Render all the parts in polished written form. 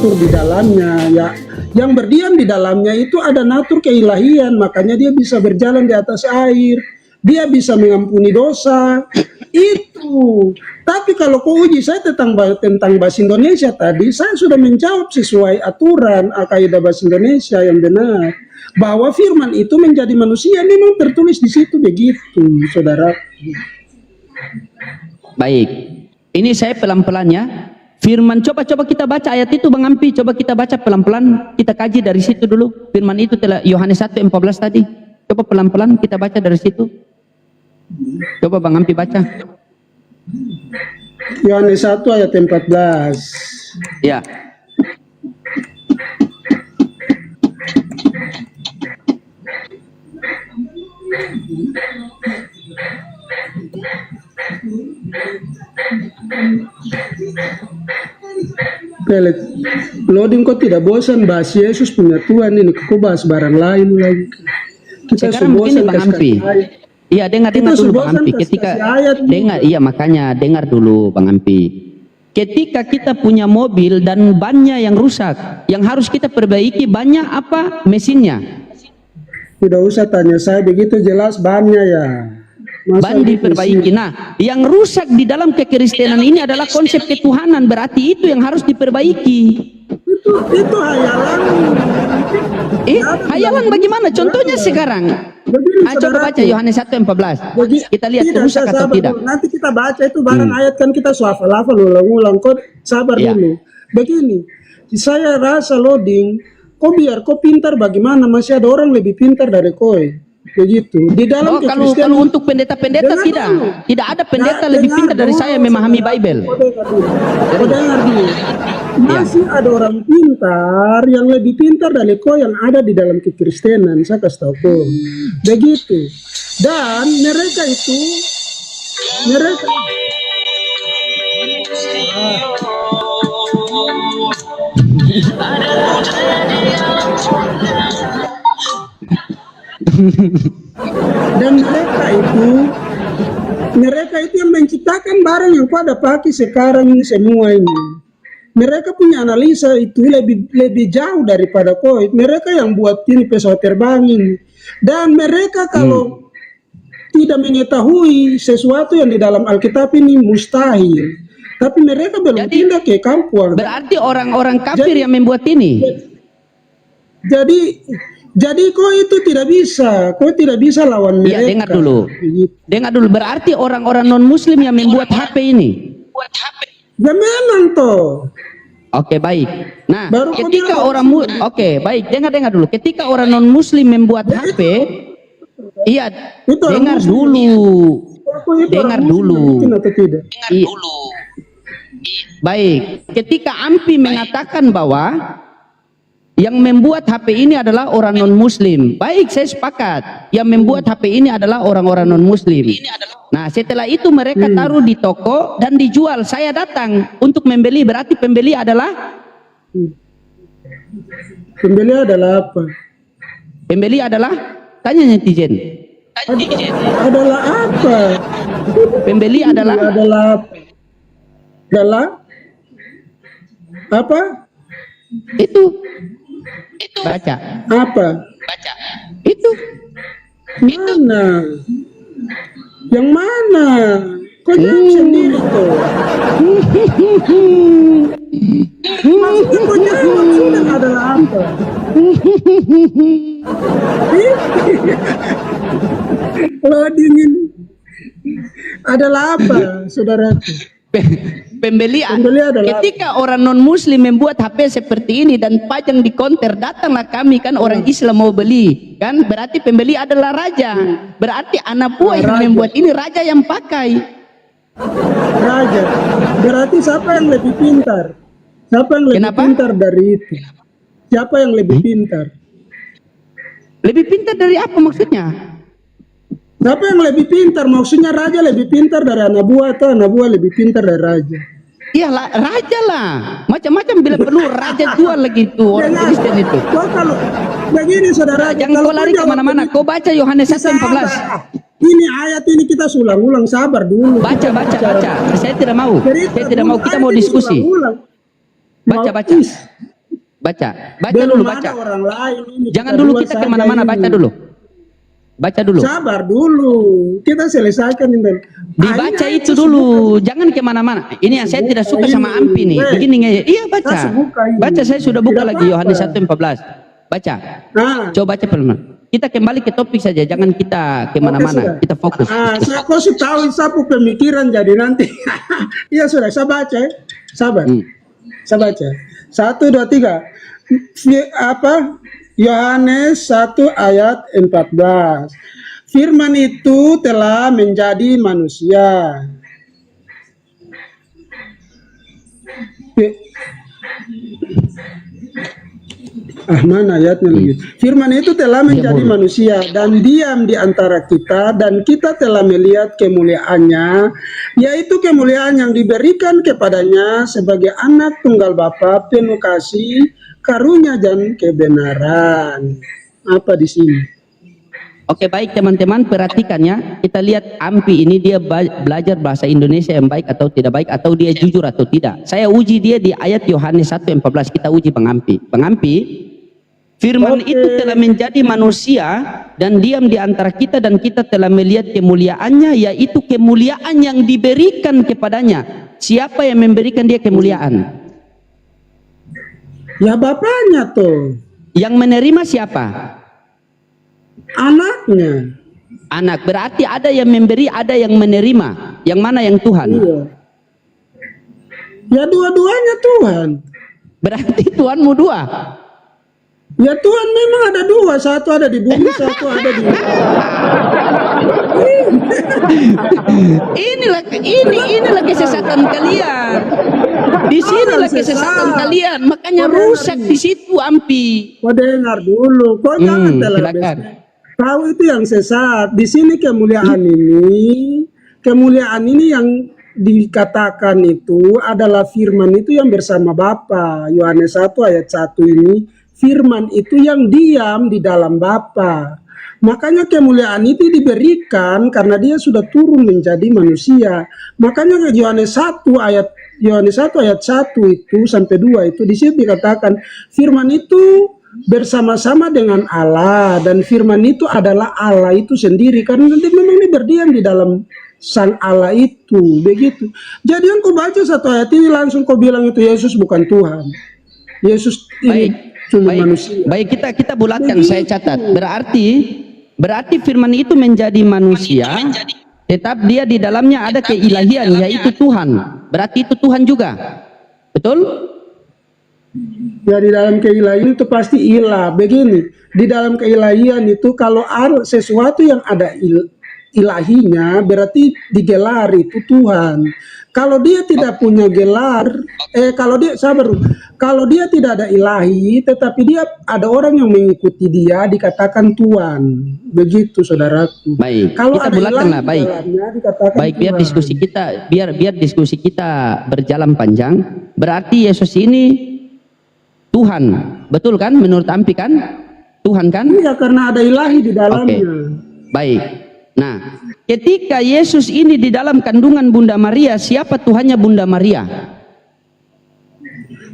Di dalamnya ya, yang berdiam di dalamnya itu ada natur keilahian, makanya dia bisa berjalan di atas air, dia bisa mengampuni dosa itu. Tapi kalau kau uji saya tentang bahasa Indonesia tadi, saya sudah menjawab sesuai aturan kaidah bahasa Indonesia yang benar, bahwa firman itu menjadi manusia memang tertulis di situ begitu, saudara. Baik, ini saya pelan-pelan ya. Firman, coba kita baca ayat itu Bang Ampi, coba kita baca pelan-pelan, kita kaji dari situ dulu. Firman itu telah Yohanes 1:14 tadi. Coba pelan-pelan kita baca dari situ. Coba Bang Ampi baca. Yohanes 1 ayat 14. Ya. Pelet, loading kok tidak bosan bahas Yesus punya Tuhan ini, kok bahas barang lain lagi. Kita Sekarang begini Bang Ampi. Iya, dengar dulu Bang Ampi. Ketika dengar, iya makanya dengar dulu Bang Ampi. Ketika kita punya mobil dan bannya yang rusak, yang harus kita perbaiki bannya apa? Mesinnya. Tidak usah tanya saya, begitu jelas bannya ya. Ban diperbaiki. Nah, yang rusak di dalam kekristenan ini adalah konsep ketuhanan, berarti itu yang harus diperbaiki. Itu hayalan. Hayalan bagaimana? Contohnya sekarang. Coba baca Yohanes 1:14. Kita lihat rusak atau tidak. Nanti kita baca itu barang ayat kan kita hafal ulang-ulang. Kau sabar dulu. Begini, saya rasa loading. Kau biar kau pintar bagaimana, masih ada orang lebih pintar dari kau. Begitu di dalam kalau untuk pendeta-pendeta tidak ada pendeta lebih pintar dari saya memahami Bible. Dengar dulu, masih ada orang pintar yang lebih pintar dari kau yang ada di dalam kekristenan, saya kasih tahu kau begitu. Dan mereka dan mereka itu yang menciptakan barang yang pada pakai sekarang ini semua ini. Mereka punya analisa itu lebih jauh daripada kau. Mereka yang buat ini pesawat terbang ini. Dan mereka kalau tidak mengetahui sesuatu yang di dalam Alkitab ini mustahil. Tapi mereka belum pindah ke kampung. Berarti orang-orang kafir yang membuat ini. Jadi kau itu tidak bisa lawan mereka. Ya, dengar dulu. Berarti orang-orang non Muslim yang membuat HP ini. Ya memang toh. Oke, baik. Nah, baru ketika baik, dengar dulu. Ketika orang non Muslim membuat HP, iya, dengar dulu. Baik, ketika Ampi mengatakan bahwa yang membuat HP ini adalah orang non-Muslim. Baik, saya sepakat. Yang membuat HP ini adalah orang-orang non-Muslim. Nah, setelah itu mereka taruh di toko dan dijual. Saya datang untuk membeli. Berarti pembeli adalah? Pembeli adalah apa? Pembeli adalah? Tanya netizen. Adalah apa? Pembeli adalah? Adalah apa? Itu baca apa? Itu mana? Yang mana? Kau jawab sendiri tuh. Maksudnya kau jawab sudah adalah apa? Loadingin adalah apa, saudara? Pembeli adalah ketika orang non Muslim membuat HP seperti ini dan pajang di konter, datanglah kami kan orang Islam mau beli kan, berarti pembeli adalah raja. Berarti anak buah yang membuat ini raja yang pakai. Raja. Berarti siapa yang lebih pintar? Siapa yang lebih pintar dari itu? Siapa yang lebih pintar? Lebih pintar dari apa maksudnya? Siapa yang lebih pintar? Maksudnya raja lebih pintar dari anak buah atau anak buah lebih pintar dari raja? Iya lah, raja lah. Macam-macam bila perlu raja jual lagi itu orang Jangan. Kristen itu. Kau kalau begini saudara, Jangan kalau kau lari jawab kemana-mana. begitu, Kau baca Yohanes 1:14. sabar. Ini ayat ini kita ulang-ulang, sabar dulu. Baca. Saya tidak mau. Cerita Saya tidak dulu, mau. Kita ayat mau ini diskusi. ulang-ulang. Baca. Mau is. Baca Belum dulu, ada baca. orang lain ini, Jangan kita dulu dua kita saja kemana-mana, ini. baca dulu. Baca dulu. Sabar dulu, kita selesaikan ini. Dibaca Ayat itu dulu, jangan kemana-mana. Ini yang saya tidak suka sama Ampi nih. Begini nggak? Iya baca. Saya buka ini. Baca, saya sudah buka Tidak lagi Yohanes apa-apa. 1:14. Baca. Nah, Coba baca pelan. Kita kembali ke topik saja, jangan kita kemana-mana. sudah. Kita fokus. Saya kasih tahu sapu pemikiran jadi nanti. Iya sudah, saya baca. Ya. Sabar. Saya baca. 1, 2, 3. Yohanes 1 ayat 14. Firman itu telah menjadi manusia. Mana ayatnya lagi? Firman itu telah menjadi manusia dan diam di antara kita, dan kita telah melihat kemuliaannya, yaitu kemuliaan yang diberikan kepadanya sebagai anak tunggal Bapa, penuh kasih, karunia dan kebenaran. Apa di sini? Oke, baik teman-teman, perhatikan ya. Kita lihat Ampi ini dia belajar bahasa Indonesia yang baik atau tidak baik, atau dia jujur atau tidak. Saya uji dia di ayat Yohanes 1:14. Kita uji Bang Ampi. Bang Ampi, firman itu telah menjadi manusia dan diam di antara kita, dan kita telah melihat kemuliaannya, yaitu kemuliaan yang diberikan kepadanya. Siapa yang memberikan dia kemuliaan? Ya bapaknya tuh. Yang menerima siapa? Anaknya. Anak. Berarti ada yang memberi, ada yang menerima. Yang mana yang Tuhan? Iya. Ya dua-duanya Tuhan. Berarti Tuhanmu dua. Ya Tuhan memang ada dua, satu ada di bumi, satu ada di Inilah kesesatan kalian. Di sinilah kesesatan kalian, makanya rusak di situ Ampi. Kau dengar dulu, kau jangan Silakan. Tahu itu yang sesat. Di sini kemuliaan ini yang dikatakan itu adalah firman itu yang bersama Bapa. Yohanes 1 ayat 1 ini, firman itu yang diam di dalam Bapa. Makanya kemuliaan itu diberikan karena dia sudah turun menjadi manusia. Makanya Yohanes 1 ayat 1 itu sampai 2 itu di situ dikatakan firman itu bersama-sama dengan Allah, dan firman itu adalah Allah itu sendiri, karena nanti memang ini berdiam di dalam sang Allah itu, begitu. Jadi yang kau baca satu ayat ini langsung kau bilang itu Yesus bukan Tuhan. Yesus ini cuma manusia. Baik, kita bulatkan, saya catat. Berarti firman itu menjadi manusia, tetap dia di dalamnya ada keilahian, yaitu Tuhan. Berarti itu Tuhan juga. Betul? Ya di dalam keilahian itu pasti ilah. Begini, di dalam keilahian itu kalau ada sesuatu yang ada ilahinya berarti digelar itu Tuhan. Kalau dia tidak punya gelar, kalau dia tidak ada ilahi, tetapi dia ada orang yang mengikuti dia, dikatakan Tuhan. Begitu saudaraku. Baik, kalau kita ada bulatkan lah. ilahi Baik, dalamnya, dikatakan baik. Biar Tuhan. diskusi kita berjalan panjang. Berarti Yesus ini Tuhan, betul kan? Menurut Ampi kan? Tuhan kan? Iya, karena ada ilahi di dalamnya. Baik. Nah, ketika Yesus ini di dalam kandungan Bunda Maria, siapa Tuhannya Bunda Maria?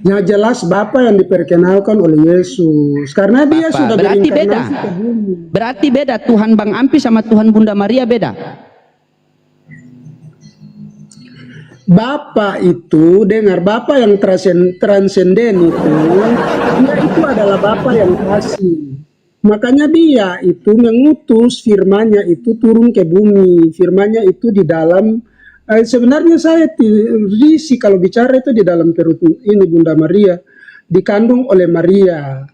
Ya jelas Bapa yang diperkenalkan oleh Yesus, karena dia Bapa. sudah Berarti beda. berinkarnasi ke bumi. Berarti beda, Tuhan Bang Ampi sama Tuhan Bunda Maria beda. Bapa itu, dengar, Bapa yang transenden itu, dia itu adalah Bapa yang kasih. Makanya dia itu mengutus firman-Nya itu turun ke bumi. Firman-Nya itu di dalam, sebenarnya saya risih kalau bicara itu di dalam perut ini Bunda Maria, dikandung oleh Maria.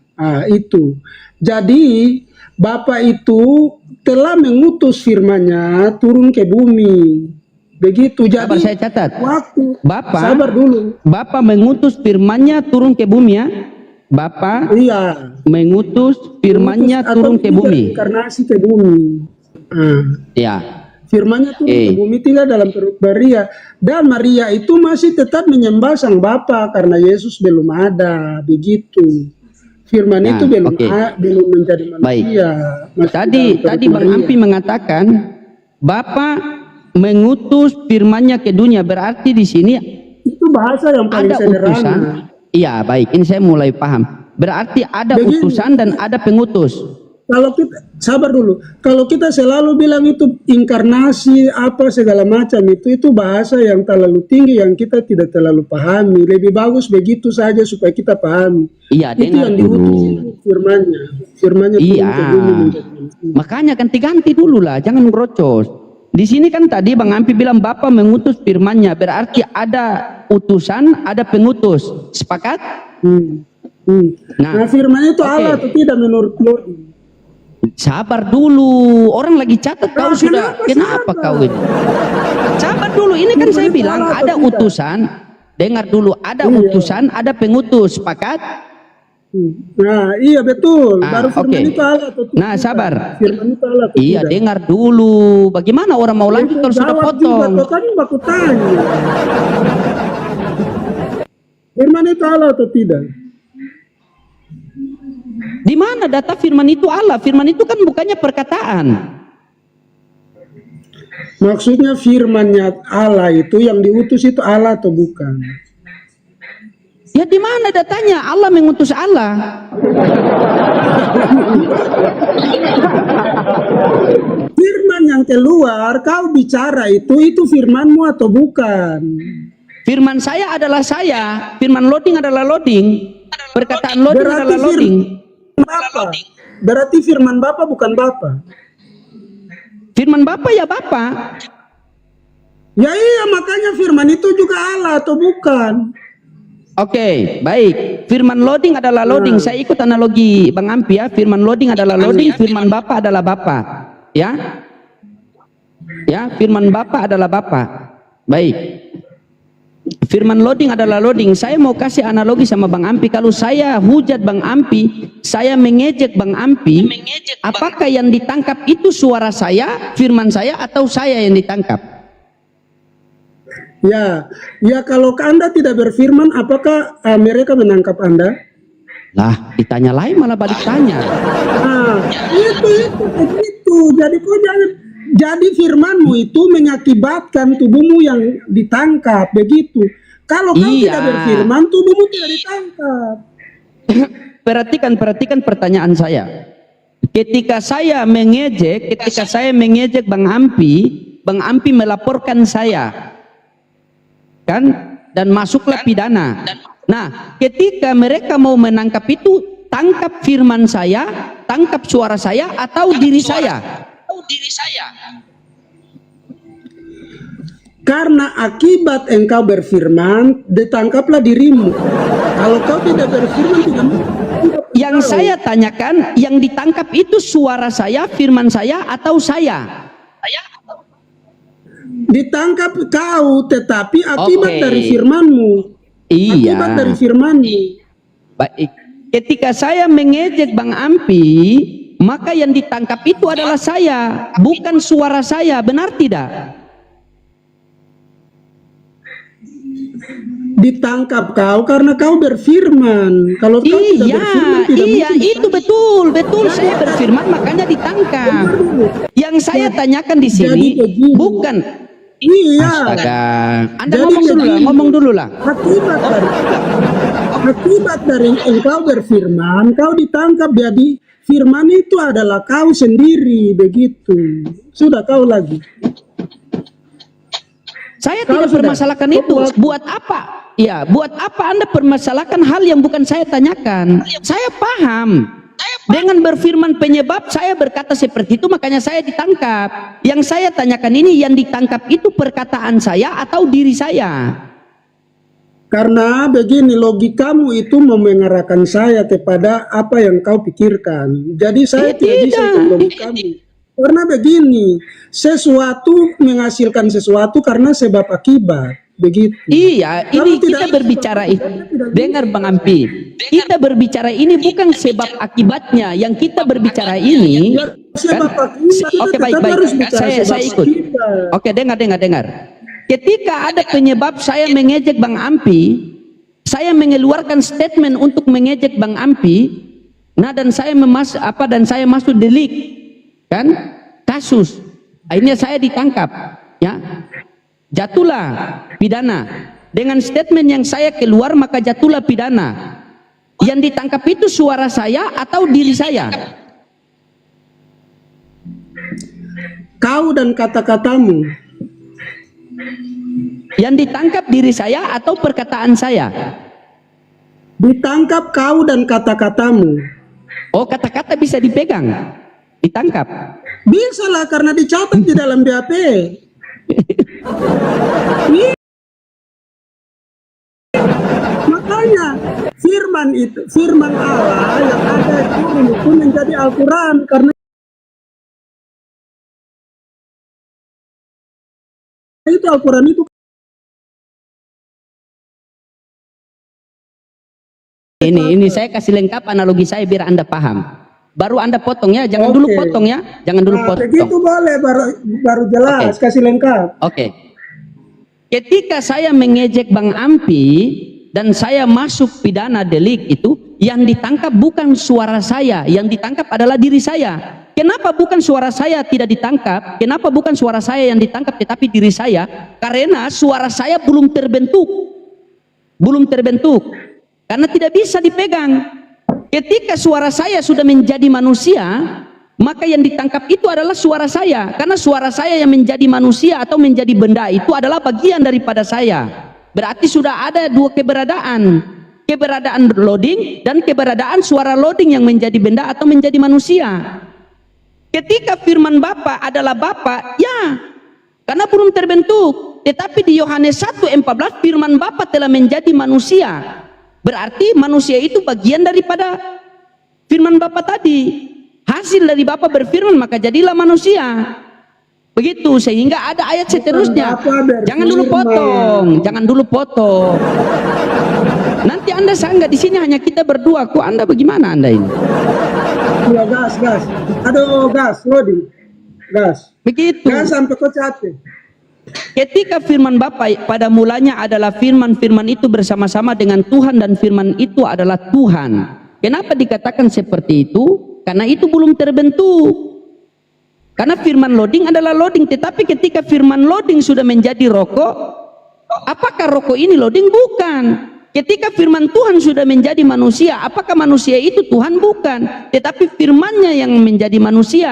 Itu. Jadi Bapa itu telah mengutus firman-Nya turun ke bumi. Begitu. Jadi saya catat. Waktu Bapa, sabar dulu. Bapa mengutus firman-Nya turun ke bumi ya. Bapa mengutus firman-Nya turun ke bumi. Inkarnasi ke bumi. Ya. Firman-Nya turun Oke. ke bumi tinggal dalam perut Maria, dan Maria itu masih tetap menyembah Sang Bapa karena Yesus belum ada, begitu. Firman Nah, itu belum oke. belum menjadi Baik. manusia. Masih Tadi dalam perut tadi Bang Maria. Ampi mengatakan Bapa mengutus firman-Nya ke dunia, berarti di sini Itu bahasa yang paling ada sederhana. utusan. Iya, baik. Ini saya mulai paham. Berarti ada Begini. utusan dan ada pengutus. Kalau kita sabar dulu, kalau kita selalu bilang itu inkarnasi apa segala macam itu bahasa yang terlalu tinggi yang kita tidak terlalu pahami. Lebih bagus begitu saja supaya kita pahami. Iya, Itu dengar yang dulu. diutus itu firman-Nya. Firman-Nya turun Iya. ke bumi menjadi manusia. Makanya ganti-ganti dulu lah, jangan ngerocos. Di sini kan tadi Bang Ampi bilang Bapa mengutus firman-Nya, berarti ada utusan, ada pengutus. Sepakat? Hmm. Hmm. Nah, Nah, firman itu oke. Allah atau tidak menurut Lodi? Sabar dulu, orang lagi catat kau Nah, sudah. Kenapa sabar? kau ini? Sabar dulu, ini kan saya Firman itu bilang Allah atau ada tidak? utusan. Dengar dulu, ada Iya. utusan, ada pengutus. Sepakat? Nah, iya betul. Ah, Baru firman oke. itu Allah atau tidak? Nah, sabar. Firman itu Allah atau Iya, tidak? dengar dulu. Bagaimana orang mau lanjut kalau sudah Jawab juga, potong? kau kan baku tanya. Firman itu Allah atau tidak? Di mana data firman itu Allah? Firman itu kan bukannya perkataan. Maksudnya firman-Nya Allah itu yang diutus itu Allah atau bukan? Ya di mana datanya? Allah mengutus Allah. Firman yang keluar, kau bicara itu firman-Mu atau bukan? Firman saya adalah saya. Firman loading adalah loading. Perkataan loading Berarti adalah loading. Bapa. Berarti firman Bapa bukan Bapa. Firman Bapa ya Bapa. Ya iya, makanya firman itu juga Allah atau bukan? Oke, baik. Firman loading adalah loading. Saya ikut analogi Bang Ampi ya. Firman loading adalah loading. Firman Bapa adalah Bapa. Ya. Ya, firman Bapa adalah Bapa. Baik. Firman loading adalah loading. Saya mau kasih analogi sama Bang Ampi. Kalau saya hujat Bang Ampi, saya mengejek Bang Ampi, apakah yang ditangkap itu suara saya, firman saya, atau saya yang ditangkap? Ya, ya kalau Anda tidak berfirman, apakah mereka menangkap Anda? Lah, ditanya lain malah balik tanya. Nah, itu. Jadi kau jangan. Jadi firmanmu itu mengakibatkan tubuhmu yang ditangkap, begitu. Kalau kau Iya. tidak berfirman, tubuhmu tidak ditangkap. Perhatikan pertanyaan saya. Ketika saya mengejek Bang Ampi melaporkan saya, kan, dan masuklah pidana. Nah, ketika mereka mau menangkap itu, tangkap firman saya, tangkap suara saya, atau diri saya? Karena akibat engkau berfirman, ditangkaplah dirimu. Kalau kau tidak berfirman, tidak mungkin. Yang saya tanyakan, yang ditangkap itu suara saya, firman saya, atau saya? Ditangkap kau, tetapi akibat Oke. dari firmanmu. Iya. Akibat dari firmanmu. Baik. Ketika saya mengejek Bang Ampi, maka yang ditangkap itu adalah saya, bukan suara saya. Benar tidak? Ditangkap kau karena kau berfirman. Kalau kau tidak berfirman, tidak Iya, mungkin itu betul. Saya berfirman makanya ditangkap. Yang saya tanyakan di sini Jadi begini. bukan. Iya. Astaga. Anda Jadi ngomong dulu lah. Akibat dari engkau berfirman, kau ditangkap. Jadi firman itu adalah kau sendiri, begitu. Sudah kau lagi. Saya Kalau tidak sudah. permasalahkan itu. Buat apa? Ya, buat apa Anda permasalahkan hal yang bukan saya tanyakan? Saya paham. Dengan berfirman penyebab, saya berkata seperti itu, makanya saya ditangkap. Yang saya tanyakan ini, yang ditangkap itu perkataan saya atau diri saya? Karena begini, logikamu itu mengarahkan saya kepada apa yang kau pikirkan. Jadi saya tidak bisa ikut logikamu. Karena begini, sesuatu menghasilkan sesuatu karena sebab akibat. Begitu. Iya, Kalau ini kita tidak- berbicara dengar Bang Ampi. Kita berbicara ini bukan sebab akibatnya. Yang kita berbicara ini Bapak kita, Oke, tetapi baik. harus bicara Saya sebab ikut. kita. Oke, dengar. Ketika ada penyebab saya mengejek Bang Ampi, saya mengeluarkan statement untuk mengejek Bang Ampi, nah dan saya saya masuk delik, kan? Kasus. Akhirnya saya ditangkap, ya. Jatuhlah pidana. Dengan statement yang saya keluar maka jatuhlah pidana. Yang ditangkap itu suara saya atau diri saya? Kau dan kata-katamu. Yang ditangkap diri saya atau perkataan saya? Ditangkap kau dan kata-katamu. Oh, kata-kata bisa dipegang, ditangkap. Bisa lah karena dicatat di dalam BAP. Makanya firman Allah yang ada itu menjadi Al-Quran, karena itu Al-Quran itu Ini saya kasih lengkap analogi saya biar Anda paham. Baru Anda potong ya, jangan dulu potong ya, jangan dulu potong. begitu boleh, baru jelas, kasih lengkap. Oke. Ketika saya mengejek Bang Ampi dan saya masuk pidana delik itu, yang ditangkap bukan suara saya, yang ditangkap adalah diri saya. Kenapa bukan suara saya tidak ditangkap? Kenapa bukan suara saya yang ditangkap tetapi diri saya? Karena suara saya belum terbentuk. Belum terbentuk. Karena tidak bisa dipegang. Ketika suara saya sudah menjadi manusia, maka yang ditangkap itu adalah suara saya. Karena suara saya yang menjadi manusia atau menjadi benda itu adalah bagian daripada saya. Berarti sudah ada dua keberadaan. Keberadaan loading dan keberadaan suara loading yang menjadi benda atau menjadi manusia. Ketika firman Bapa adalah Bapa, ya, karena belum terbentuk. Tetapi di Yohanes 1:14 firman Bapa telah menjadi manusia. Berarti manusia itu bagian daripada firman Bapa tadi. Hasil dari Bapa berfirman maka jadilah manusia. Begitu, sehingga ada ayat seterusnya. Jangan dulu potong, jangan dulu potong. Nanti Anda sanggah di sini hanya kita berdua. Kok Anda bagaimana Anda ini? Ya, gas. Aduh, gas, loading. Gas. Begitu. Gas sampai kau capek. Ketika firman Bapa pada mulanya adalah firman itu bersama-sama dengan Tuhan dan firman itu adalah Tuhan. Kenapa dikatakan seperti itu? Karena itu belum terbentuk. Karena firman loading adalah loading, tetapi ketika firman loading sudah menjadi rokok, apakah rokok ini loading? Bukan. Ketika firman Tuhan sudah menjadi manusia, apakah manusia itu Tuhan? Bukan. Tetapi firmannya yang menjadi manusia.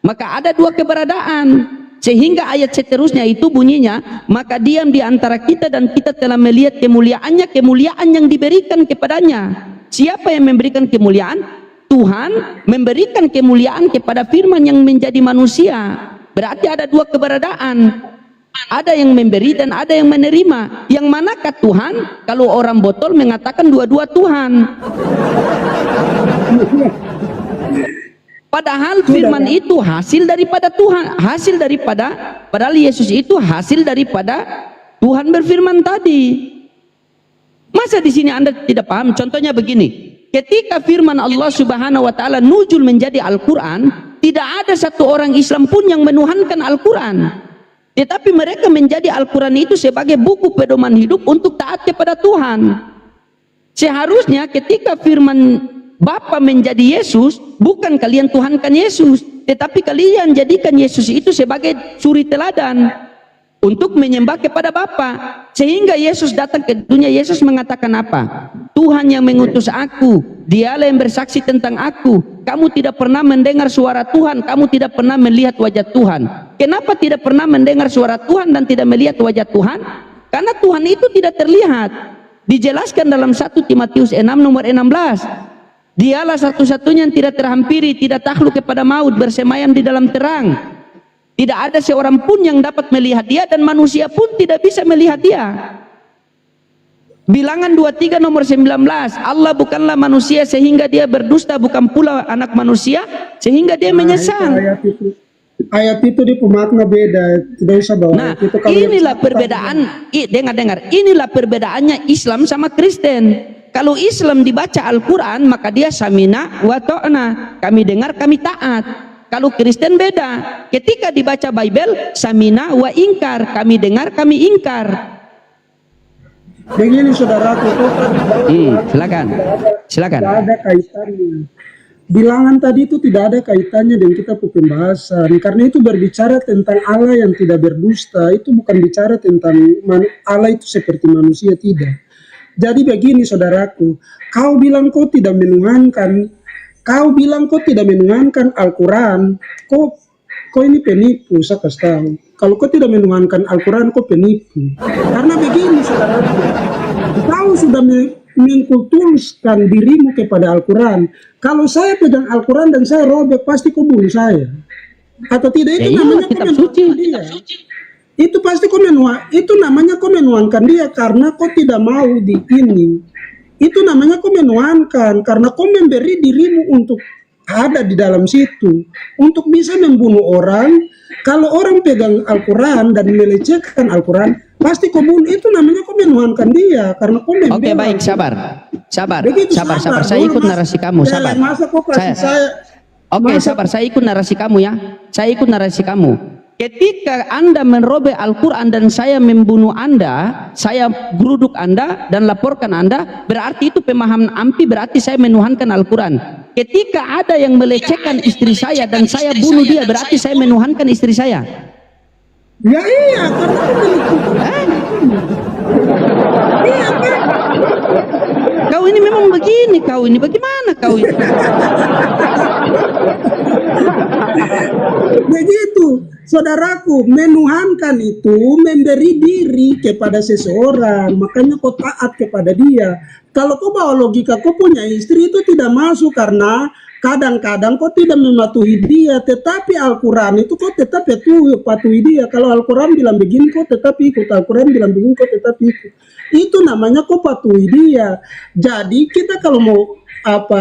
Maka ada dua keberadaan. Sehingga ayat seterusnya itu bunyinya, maka diam di antara kita dan kita telah melihat kemuliaannya, kemuliaan yang diberikan kepadanya. Siapa yang memberikan kemuliaan? Tuhan memberikan kemuliaan kepada firman yang menjadi manusia. Berarti ada dua keberadaan. Ada yang memberi dan ada yang menerima. Yang manakah Tuhan? Kalau orang botol mengatakan dua-dua Tuhan. Padahal firman itu hasil daripada Tuhan, hasil daripada, padahal Yesus itu hasil daripada Tuhan berfirman tadi. Masa di sini Anda tidak paham? Contohnya begini, ketika firman Allah Subhanahu wa taala nuzul menjadi Al-Qur'an, tidak ada satu orang Islam pun yang menuhankan Al-Qur'an. Tetapi mereka menjadi Al-Qur'an itu sebagai buku pedoman hidup untuk taat kepada Tuhan. Seharusnya ketika firman Bapa menjadi Yesus, bukan kalian tuhankan Yesus, tetapi kalian jadikan Yesus itu sebagai suri teladan untuk menyembah kepada Bapa. Sehingga Yesus datang ke dunia, Yesus mengatakan apa? Tuhan yang mengutus aku, dialah yang bersaksi tentang aku. Kamu tidak pernah mendengar suara Tuhan, kamu tidak pernah melihat wajah Tuhan. Kenapa tidak pernah mendengar suara Tuhan dan tidak melihat wajah Tuhan? Karena Tuhan itu tidak terlihat. Dijelaskan dalam 1 Timotius 6 nomor 16. Dialah satu-satunya yang tidak terhampiri, tidak takluk kepada maut, bersemayam di dalam terang. Tidak ada seorang pun yang dapat melihat dia dan manusia pun tidak bisa melihat dia. Bilangan 23 nomor 19. Allah bukanlah manusia sehingga dia berdusta, bukan pula anak manusia sehingga dia menyesal. Ayat itu di pemakna beda, tidak usah bawa. Nah, inilah perbedaan. Dengar, inilah perbedaannya Islam sama Kristen. Kalau Islam dibaca Al-Quran, maka dia samina wa ta'na, kami dengar, kami taat. Kalau Kristen beda. Ketika dibaca Bible, samina wa ingkar, kami dengar, kami ingkar. Begini saudaraku, Silakan. Silakan. tidak ada kaitannya. Bilangan tadi itu tidak ada kaitannya dengan kita pembahasan, karena itu berbicara tentang Allah yang tidak berdusta. Itu bukan bicara tentang Allah itu seperti manusia, tidak. Jadi begini saudaraku, kau bilang kau tidak menuhankan Al-Quran, kau ini penipu, saya kasih tahu. Kalau kau tidak menuhankan Al-Quran, kau penipu. Karena begini saudaraku, kau sudah mengkultuskan dirimu kepada Al-Quran. Kalau saya pegang Al-Quran dan saya robek, pasti kau bunuh saya. Atau tidak, itu namanya kau menuhankan dia. Itu pasti kau itu namanya kau menuhankan dia karena kau tidak mau di ini. Itu namanya kau menuhankan karena kau memberi dirimu untuk ada di dalam situ, untuk bisa membunuh orang. Kalau orang pegang Al-Quran dan melecehkan Al-Quran, pasti kau bunuh. Itu namanya kau menuhankan dia karena kau membela. Oke, baik, sabar. Begitu, Sabar. Saya ikut narasi kamu, sabar. Masa kau kasih saya. Oke, sabar. Saya ikut narasi kamu ya. Saya ikut narasi kamu. Ketika Anda merobek Al-Quran dan saya membunuh Anda, saya geruduk Anda dan laporkan Anda, berarti itu pemahaman AMPI, berarti saya menuhankan Al-Quran. Ketika ada yang melecehkan istri saya dan saya bunuh dia, berarti saya menuhankan istri saya. Ya iya, karena kau menipu. Iya kan? Kau ini memang begini, kau ini bagaimana kau ini? Begitu, saudaraku, menuhankan itu memberi diri kepada seseorang, makanya kau taat kepada dia. Kalau kau bawa logika, kau punya istri itu tidak masuk karena kadang-kadang kau tidak mematuhi dia, tetapi Al-Quran itu kau tetap patuhi dia. Kalau Al-Quran bilang begini, kau tetap ikut. Al-Quran bilang begini, kau tetap ikut. Itu namanya kau patuhi dia. Jadi kita kalau mau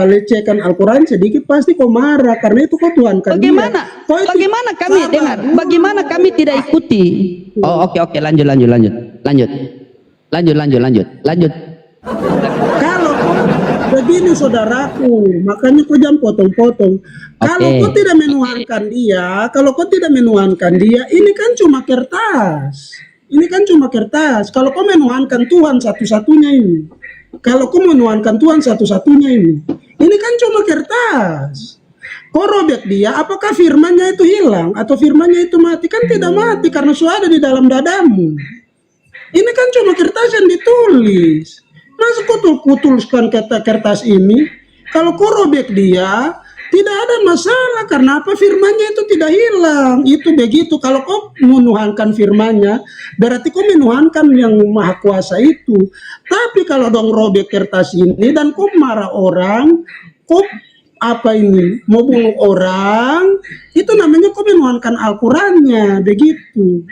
lecehkan Al-Quran sedikit pasti kau marah karena itu kau tuhankan Bagaimana? dia. Bagaimana kami dengar? Bagaimana kami tidak ikuti? Oh, oke, lanjut. Kalau begini saudaraku, makanya kau jangan potong-potong. Kalau kau tidak menuhankan dia, ini kan cuma kertas. Kalau kau menuhankan Tuhan satu-satunya ini. Kalau kau menuhankan Tuhan satu-satunya ini kan cuma kertas. Kau robek dia, apakah firmannya itu hilang atau firmannya itu mati? Kan tidak mati karena sudah ada di dalam dadamu. Ini kan cuma kertas yang ditulis. Masa kau kutulkan kertas ini? Kalau kau robek dia, tidak ada masalah karena apa? Firmannya itu tidak hilang. Itu begitu. Kalau kau menuhankan firmannya, berarti kau menuhankan yang maha kuasa itu. Tapi kalau dong robek kertas ini dan kau marah orang, kau mau bunuh orang, itu namanya kau menuhankan Al-Qurannya. Begitu.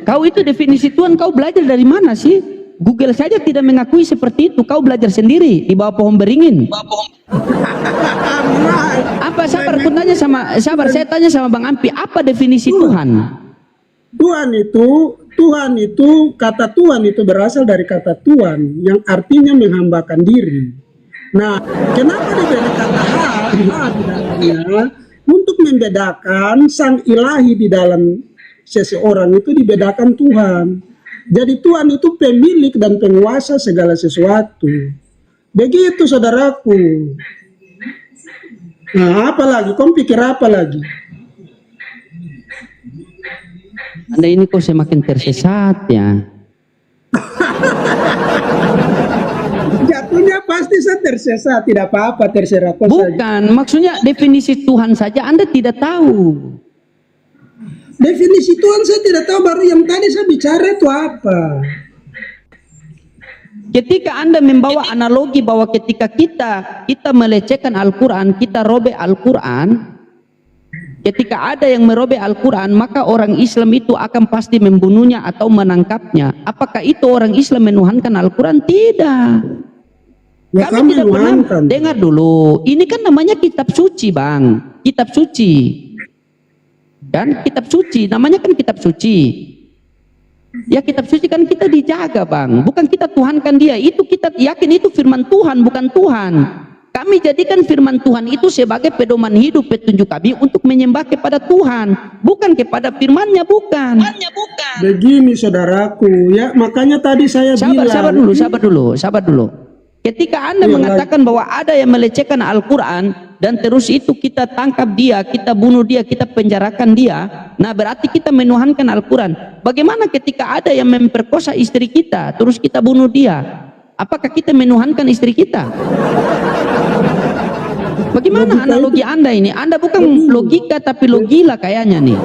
Kau itu definisi Tuhan kau belajar dari mana sih? Google saja tidak mengakui seperti itu. Kau belajar sendiri di bawah pohon beringin. Apa sabar? Saya tanya sama Bang Ampi, apa definisi Tuhan? Tuhan itu kata Tuhan itu berasal dari kata Tuhan yang artinya menghambakan diri. Nah, kenapa diberi kata Ha di dalamnya? Untuk membedakan sang ilahi di dalam seseorang itu dibedakan Tuhan. Jadi Tuhan itu pemilik dan penguasa segala sesuatu. Begitu saudaraku. Nah, apa lagi? Kau pikir apa lagi? Anda ini kok semakin tersesat ya. Jatuhnya pasti saya tersesat, tidak apa-apa, terserah kau saja. Bukan, maksudnya definisi Tuhan saja Anda tidak tahu. Definisi Tuhan saya tidak tahu, baru yang tadi saya bicara itu apa. Ketika Anda membawa analogi bahwa ketika kita melecehkan Al-Quran, kita robek Al-Quran, ketika ada yang merobek Al-Quran, maka orang Islam itu akan pasti membunuhnya atau menangkapnya. Apakah itu orang Islam menuhankan Al-Quran? Tidak. Ya, Kami tidak pernah dengar dulu. Ini kan namanya kitab suci, Bang. Kitab suci. Kan kitab suci, namanya kan kitab suci. Ya kitab suci kan kita dijaga, Bang. Bukan kita tuhankan dia. Itu kita yakin itu firman Tuhan, bukan Tuhan. Kami jadikan firman Tuhan itu sebagai pedoman hidup, petunjuk kami untuk menyembah kepada Tuhan, bukan kepada firman-Nya, bukan. Begini saudaraku, ya makanya tadi saya bilang. Sabar dulu. Ketika Anda mengatakan bahwa ada yang melecehkan Al-Quran dan terus itu kita tangkap dia, kita bunuh dia, kita penjarakan dia, nah berarti kita menuhankan Al-Quran. Bagaimana ketika ada yang memperkosa istri kita, terus kita bunuh dia? Apakah kita menuhankan istri kita? Bagaimana analogi Anda ini? Anda bukan logika tapi logila kayaknya nih.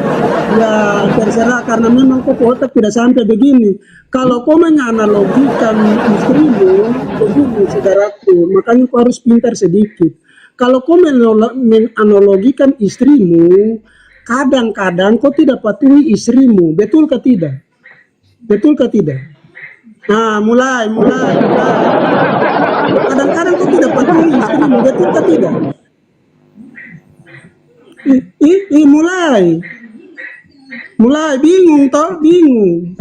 Ya terserah, karena memang kok otak tidak sampai begini. Kalau kau menganalogikan istrimu, begini saudaraku, makanya kau harus pintar sedikit. Kalau kau menganalogikan istrimu, kadang-kadang kau tidak patuhi istrimu, betul kah tidak? Betul kah tidak? Nah, mulai. Kadang-kadang kau tidak patuhi istrimu, betul kah tidak? Mulai bingung toh, bingung.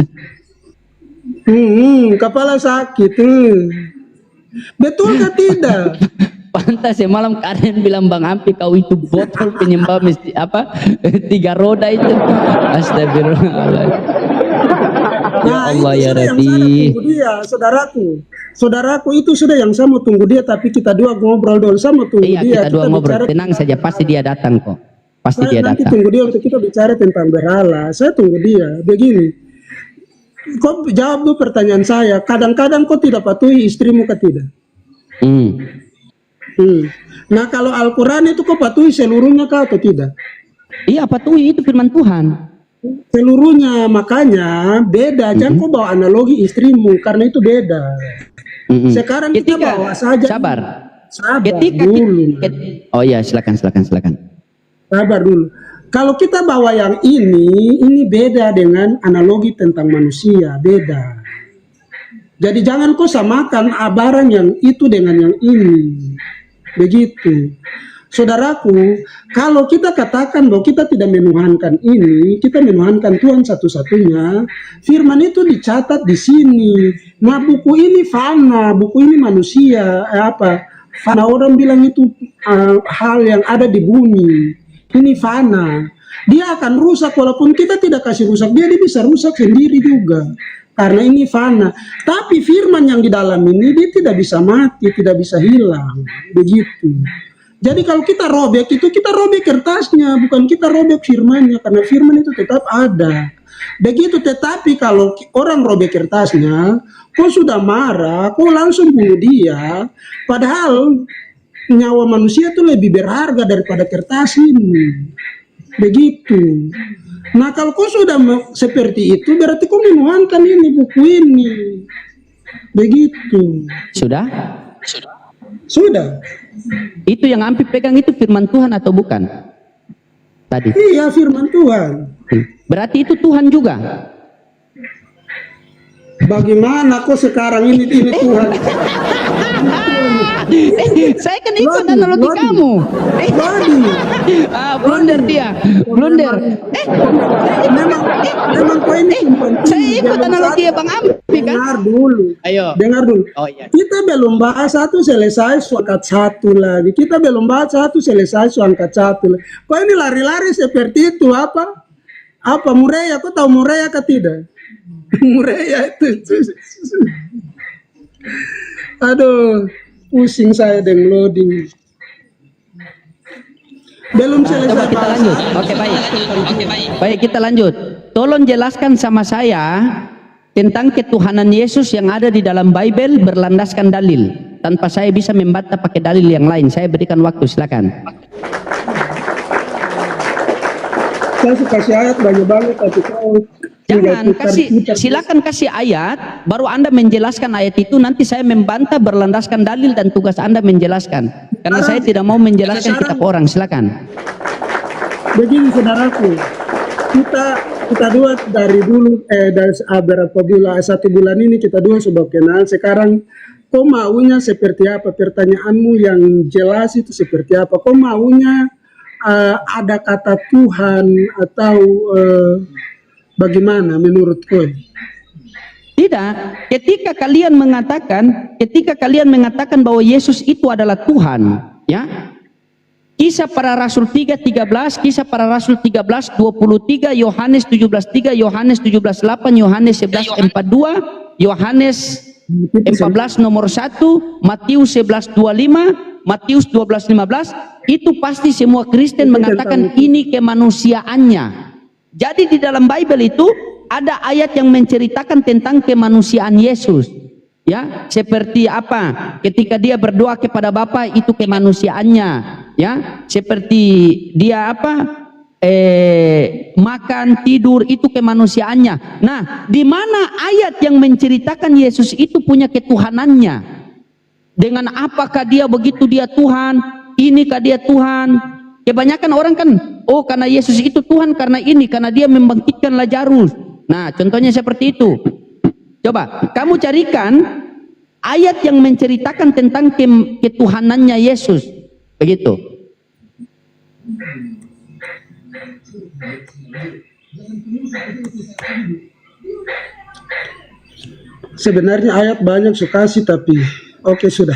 Kepala sakit. Betul kah tidak? Pantas ya malam kalian bilang Bang Ampi kau itu botol penyembah mesti apa 3 roda itu. Astagfirullah. Ya Allah ya Rabbi. Saudaraku itu sudah yang saya mau tunggu dia, tapi kita dua ngobrol dulu. Saya mau tunggu dia. Kita dua ngobrol. Tenang saja, pasti dia datang kok. Pasti dia nanti datang. Tunggu dia untuk kita bicara tentang berhala. Saya tunggu dia. Begini, kau jawab dulu pertanyaan saya. Kadang-kadang kau tidak patuhi istrimu kah tidak? Nah kalau Al-Quran itu kau patuhi seluruhnya kah atau tidak? Iya patuhi, itu firman Tuhan. Seluruhnya, makanya beda. Jangan kau bawa analogi istrimu karena itu beda. Sekarang kita bawa saja. Sabar. Ketika dulu. Oh iya, silakan. Sabar dulu. Kalau kita bawa yang ini beda dengan analogi tentang manusia, beda. Jadi jangan kau samakan barang yang itu dengan yang ini. Begitu. Saudaraku, kalau kita katakan bahwa kita tidak menuhankan ini, kita menuhankan Tuhan satu-satunya, firman itu dicatat di sini. Nah, buku ini fana, buku ini manusia, fana, orang bilang itu hal yang ada di bumi. Ini fana. Dia akan rusak walaupun kita tidak kasih rusak dia bisa rusak sendiri juga. Karena ini fana. Tapi firman yang di dalam ini dia tidak bisa mati, tidak bisa hilang. Begitu. Jadi kalau kita robek itu, kita robek kertasnya, bukan kita robek firmannya, karena firman itu tetap ada. Begitu, tetapi kalau orang robek kertasnya, kau sudah marah, kau langsung bunuh dia, padahal nyawa manusia itu lebih berharga daripada kertas ini. Begitu. Nah kalau kau sudah seperti itu, berarti kau menuhankan ini, buku ini. Begitu. Sudah. Itu yang Ampi pegang itu firman Tuhan atau bukan? Tadi. Iya, firman Tuhan. Berarti itu Tuhan juga. Bagaimana kok sekarang ini Tuhan? Saya kan ikut analogi kamu. Blunder dia. Memang kau ini saya ikut analogi ya Bang Ampi kan? Dengar dulu. Oh, iya. Kita belum bahas satu selesai angkat satu lagi. Kita belum bahas satu selesai angkat satu lagi. Kau ini lari-lari seperti itu apa Mureya? Kau tahu Mureya kah tidak? Mureya itu. Aduh, pusing saya dengan loading. Belum selesai. Coba kita lanjut. Oke, baik. Baik, kita lanjut. Tolong jelaskan sama saya tentang ketuhanan Yesus yang ada di dalam Bible berlandaskan dalil. Tanpa saya bisa membantah pakai dalil yang lain. Saya berikan waktu, silakan. Saya kasih ayat banyak tapi kau jangan silakan kasih ayat baru Anda menjelaskan ayat itu, nanti saya membantah berlandaskan dalil dan tugas Anda menjelaskan karena saya tidak mau menjelaskan kitab orang. Silakan. Begini saudaraku, kita dua dari dulu dari beberapa bulan, 1 bulan ini kita dua sudah kenal. Sekarang kau maunya seperti apa? Pertanyaanmu yang jelas itu seperti apa? Kau maunya ada kata Tuhan atau bagaimana menurut kau? Tidak. Ketika kalian mengatakan bahwa Yesus itu adalah Tuhan, ya. Kisah para Rasul 3:13, Kisah para Rasul 13:23, Yohanes 17:3, Yohanes 17:8, Yohanes 11:42, Yohanes 14 nomor 1, Matius 11:25, Matius 12:15, itu pasti semua Kristen mengatakan ini kemanusiaannya. Jadi di dalam Bible itu ada ayat yang menceritakan tentang kemanusiaan Yesus. Ya, seperti apa? Ketika dia berdoa kepada Bapa, itu kemanusiaannya. Ya, seperti dia apa? Makan, tidur, itu kemanusiaannya. Nah, di mana ayat yang menceritakan Yesus itu punya ketuhanannya? Dengan apakah dia begitu dia Tuhan? Inikah dia Tuhan? Kebanyakan orang kan, oh karena Yesus itu Tuhan karena ini, karena dia membangkitkan Lazarus. Nah, contohnya seperti itu. Coba kamu carikan ayat yang menceritakan tentang ketuhanannya Yesus. Begitu. Sebenarnya ayat banyak sukasi, tapi oke, sudah.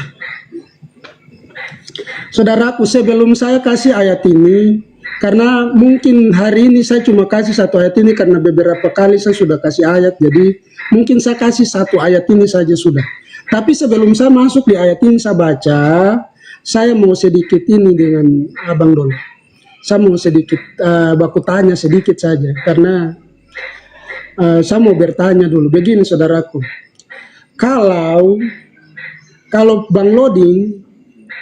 Saudaraku, sebelum saya kasih ayat ini, karena mungkin hari ini saya cuma kasih satu ayat ini karena beberapa kali saya sudah kasih ayat, jadi mungkin saya kasih satu ayat ini saja sudah. Tapi sebelum saya masuk di ayat ini saya baca, saya mau sedikit ini dengan Abang dulu. Saya mau sedikit baku tanya sedikit saja, karena saya mau bertanya dulu. Begini saudaraku, kalau Bang Loding,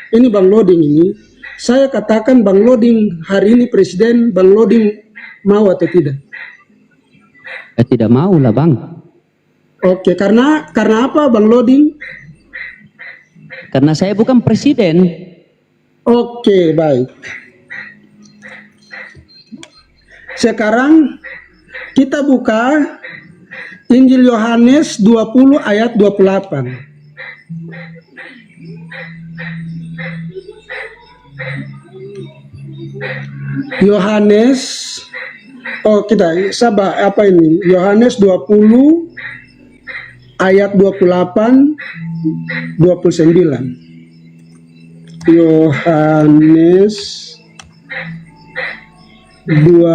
ini Bang Loding ini, saya katakan Bang Loding hari ini presiden, Bang Loding mau atau tidak? Tidak mau lah Bang. Oke, karena apa Bang Loding? Karena saya bukan presiden. Oke, baik. Sekarang kita buka Injil Yohanes 20 ayat 28. Yohanes, kita sabar apa ini? Yohanes 20 ayat 28 29. Yohanes 20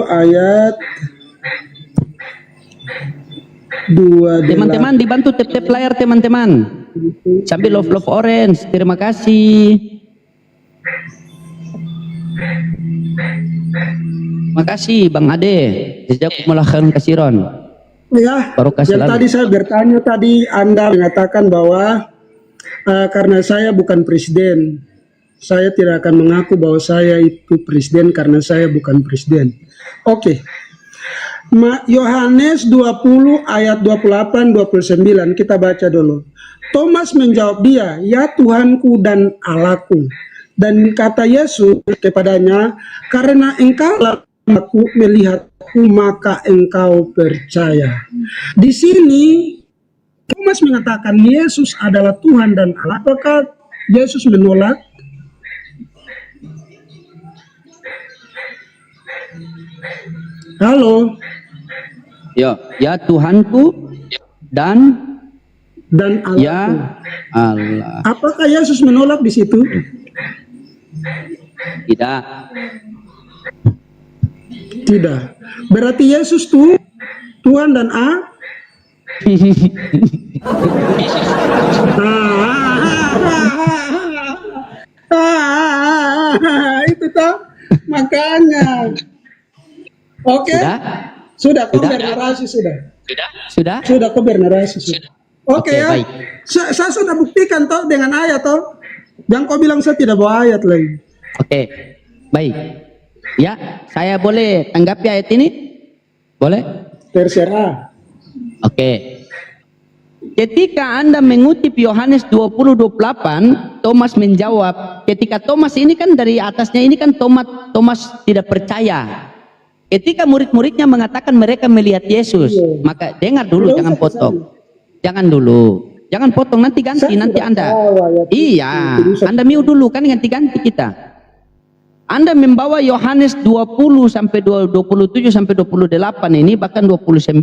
ayat 28. Teman-teman dibantu tap-tap layar teman-teman. Sambil love orange. Terima kasih. Makasih Bang Ade. Jazakumullah khairan kasiron. Ya, Barokah yang selalu. tadi saya bertanya tadi Anda mengatakan bahwa karena saya bukan presiden, saya tidak akan mengaku bahwa saya itu presiden karena saya bukan presiden. Oke. Yohanes 20 ayat 28 29 kita baca dulu. Thomas menjawab dia, "Ya Tuhanku dan Allahku." Dan kata Yesus kepadanya, "Karena engkaulah aku melihatku, maka engkau percaya." Di sini Thomas mengatakan Yesus adalah Tuhan dan Allah. Apakah Yesus menolak? Halo. Ya Tuhanku dan Allah. ya Allah. Apakah Yesus menolak di situ? Tidak. Tidak. Berarti Yesus tuh Tuhan dan Allah. Itu toh makanya. Oke. Sudah kau bernarasi sudah. Sudah kau bernarasi sudah. Oke ya. Baik. Saya sudah buktikan toh dengan ayat toh. Jangan kau bilang saya tidak bawa ayat lagi. Oke. Baik. Ya, saya boleh tanggapi ayat ini? Boleh? Terserah. Oke. Ketika Anda mengutip Yohanes 20:28, Thomas menjawab, ketika Thomas ini kan dari atasnya ini kan Thomas tidak percaya. Ketika murid-muridnya mengatakan mereka melihat Yesus, maka dengar dulu, jangan potong. Jangan dulu. Jangan potong, nanti ganti, Saya nanti tidak Anda. tahu ayat itu. Iya, Anda mute dulu, kan ganti-ganti kita. Anda membawa Yohanes 20 sampai 27 sampai 28 ini, bahkan 29.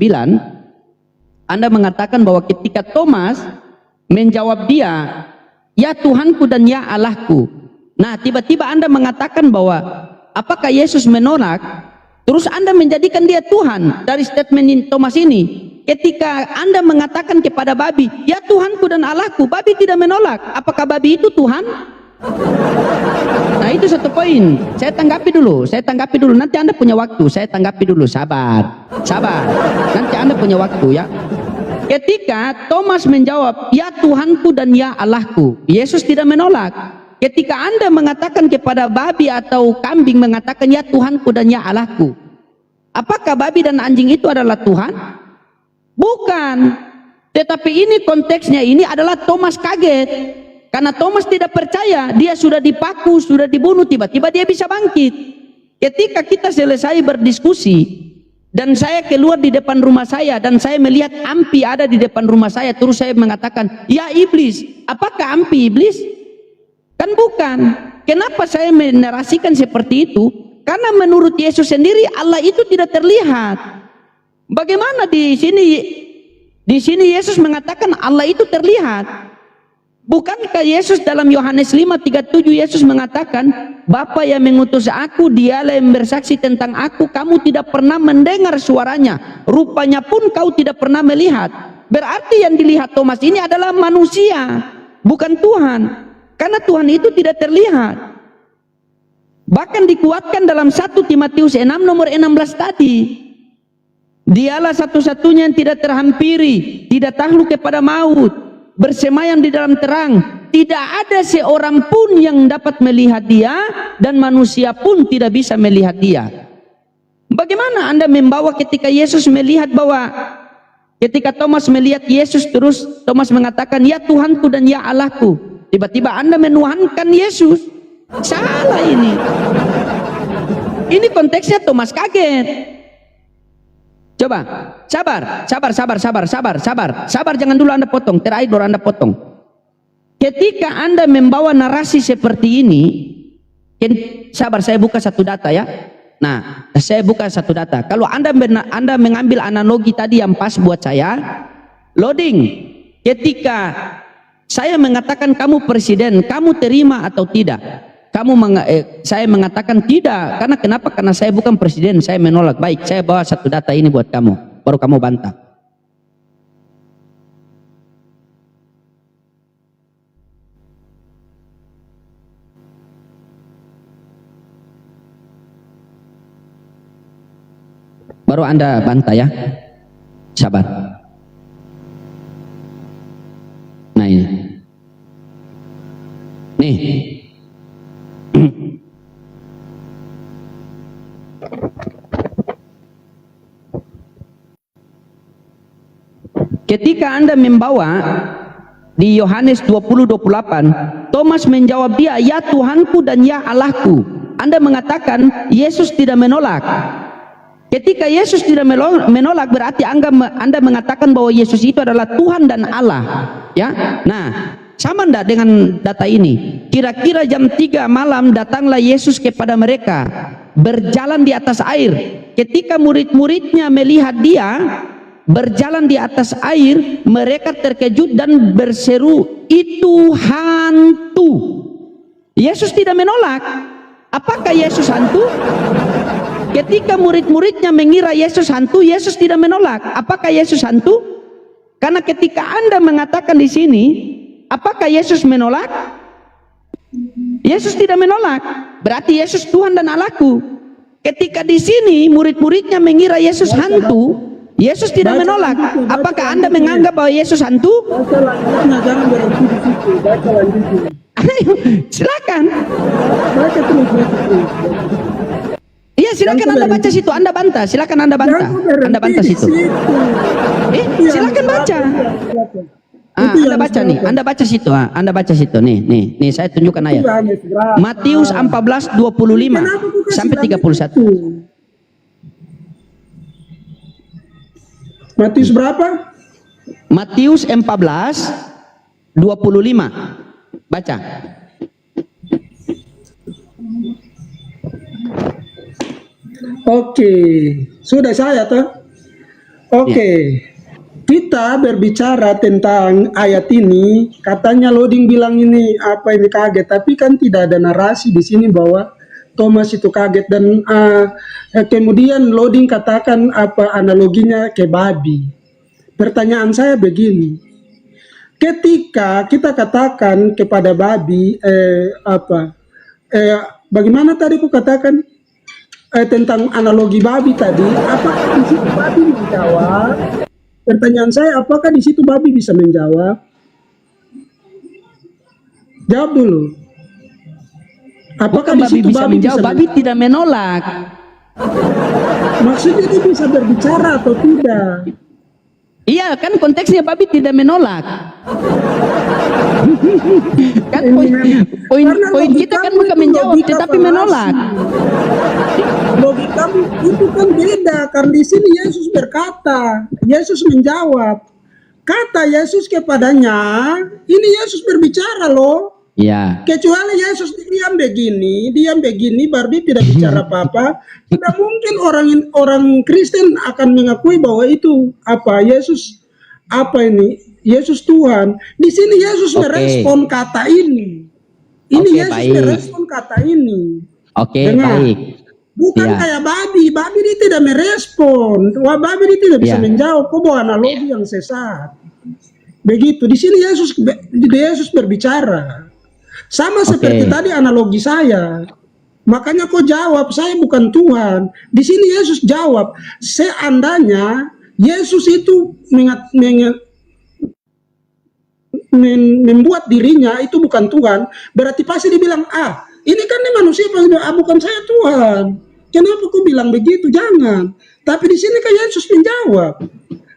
Anda mengatakan bahwa ketika Thomas menjawab dia, ya Tuhanku dan ya Allahku. Nah, tiba-tiba Anda mengatakan bahwa apakah Yesus menolak? Terus Anda menjadikan dia Tuhan dari statement Thomas ini. Ketika Anda mengatakan kepada babi, ya Tuhanku dan Allahku, babi tidak menolak. Apakah babi itu Tuhan? Nah, itu satu poin. Saya tanggapi dulu. Nanti Anda punya waktu. Saya tanggapi dulu. Sabar. Nanti Anda punya waktu ya. Ketika Thomas menjawab, ya Tuhanku dan ya Allahku, Yesus tidak menolak. Ketika Anda mengatakan kepada babi atau kambing mengatakan, ya Tuhanku dan ya Allahku, apakah babi dan anjing itu adalah Tuhan? Bukan. Tetapi ini konteksnya ini adalah Thomas kaget. Karena Thomas tidak percaya, dia sudah dipaku, sudah dibunuh, tiba-tiba dia bisa bangkit. Ketika kita selesai berdiskusi, dan saya keluar di depan rumah saya, dan saya melihat Ampi ada di depan rumah saya, terus saya mengatakan, ya iblis, apakah Ampi iblis? Kan bukan. Kenapa saya menarasikan seperti itu? Karena menurut Yesus sendiri, Allah itu tidak terlihat. Bagaimana di sini Yesus mengatakan Allah itu terlihat? Bukankah Yesus dalam Yohanes 5:37 Yesus mengatakan, Bapa yang mengutus aku, dialah yang bersaksi tentang aku, kamu tidak pernah mendengar suaranya, rupanya pun kau tidak pernah melihat. Berarti yang dilihat Thomas ini adalah manusia, bukan Tuhan. Karena Tuhan itu tidak terlihat. Bahkan dikuatkan dalam 1 Timotius 6 nomor 16 tadi. Dialah satu-satunya yang tidak terhampiri, tidak takluk kepada maut, bersemayam di dalam terang. Tidak ada seorang pun yang dapat melihat dia, dan manusia pun tidak bisa melihat dia. Bagaimana Anda membawa ketika Yesus melihat bahwa ketika Thomas melihat Yesus, terus Thomas mengatakan, ya Tuhanku dan ya Allahku. Tiba-tiba Anda menuhankan Yesus. Salah ini. Ini konteksnya Thomas kaget. Coba, sabar, jangan dulu Anda potong, terakhir baru Anda potong. Ketika Anda membawa narasi seperti ini, sabar, saya buka satu data ya. Nah, saya buka satu data. Kalau Anda mengambil analogi tadi yang pas buat saya, loading, ketika saya mengatakan kamu presiden, kamu terima atau tidak? Saya mengatakan tidak. Karena kenapa? Karena saya bukan presiden, saya menolak. Baik, saya bawa satu data ini buat kamu, baru kamu bantah. Baru Anda bantah ya. Sabar. Nah ini. Nih. Ketika Anda membawa di Yohanes 20:28, Thomas menjawab dia, ya Tuhanku dan ya Allahku. Anda mengatakan Yesus tidak menolak. Ketika Yesus tidak menolak, berarti Anda mengatakan bahwa Yesus itu adalah Tuhan dan Allah. Ya, nah sama enggak dengan data ini? Kira-kira jam 3 malam datanglah Yesus kepada mereka, berjalan di atas air. Ketika murid-muridnya melihat dia berjalan di atas air, mereka terkejut dan berseru, itu hantu. Yesus tidak menolak. Apakah Yesus hantu? Ketika murid-muridnya mengira Yesus hantu, Yesus tidak menolak. Apakah Yesus hantu? Karena ketika Anda mengatakan di sini, apakah Yesus menolak? Yesus tidak menolak. Berarti Yesus Tuhan dan Allahku. Ketika di sini murid-muridnya mengira Yesus hantu, Yesus tidak menolak. Apakah Anda menganggap bahwa Yesus hantu? Baca lanjutnya, jangan berhenti di situ. Baca lanjutnya. Silakan. Baca terus. Iya, silakan Anda baca situ. Anda bantah. Silakan Anda bantah. Anda bantah situ. Silakan baca. Anda baca nih. Anda baca situ. Anda baca situ. Nih, saya tunjukkan ayat. Matius 14:25 sampai 31. Matius berapa? Matius 14 25. Baca. Oke, sudah saya toh. Oke, kita berbicara tentang ayat ini. Katanya Loading bilang ini apa ini kaget, tapi kan tidak ada narasi di sini bahwa Thomas itu kaget dan kemudian Loading katakan apa analoginya ke babi. Pertanyaan saya begini, ketika kita katakan kepada babi bagaimana tadi ku katakan tentang analogi babi tadi, apakah di situ babi menjawab? Pertanyaan saya, apakah di situ babi bisa menjawab? Jawab dulu. Apakah Bukan di babi situ bisa babi menjawab, bisa babi tidak menolak. Maksudnya dia bisa berbicara atau tidak? Iya, kan konteksnya babi tidak menolak. Kan poin kita kan bukan menjawab tetapi menolak. Logikamu itu kan beda, karena di sini Yesus berkata, Yesus menjawab. Kata Yesus kepadanya, ini Yesus berbicara loh. Iya. Kecuali Yesus diam begini, baru dia tidak bicara apa-apa. Tidak mungkin orang Kristen akan mengakui bahwa itu apa Yesus Yesus Tuhan. Di sini Yesus merespon kata ini. Ini Yesus merespon kata ini. Baik. Bukan kayak babi dia tidak merespon. Wah, babi dia tidak bisa menjawab. Kok bawa analogi yang sesat. Begitu. Di sini Yesus berbicara. Sama seperti tadi analogi saya. Makanya kau jawab, saya bukan Tuhan. Di sini Yesus jawab, seandainya Yesus itu membuat dirinya itu bukan Tuhan, berarti pasti dibilang, ini kan ini manusia, bukan saya Tuhan. Kenapa kau bilang begitu? Jangan. Tapi di sini kan Yesus menjawab.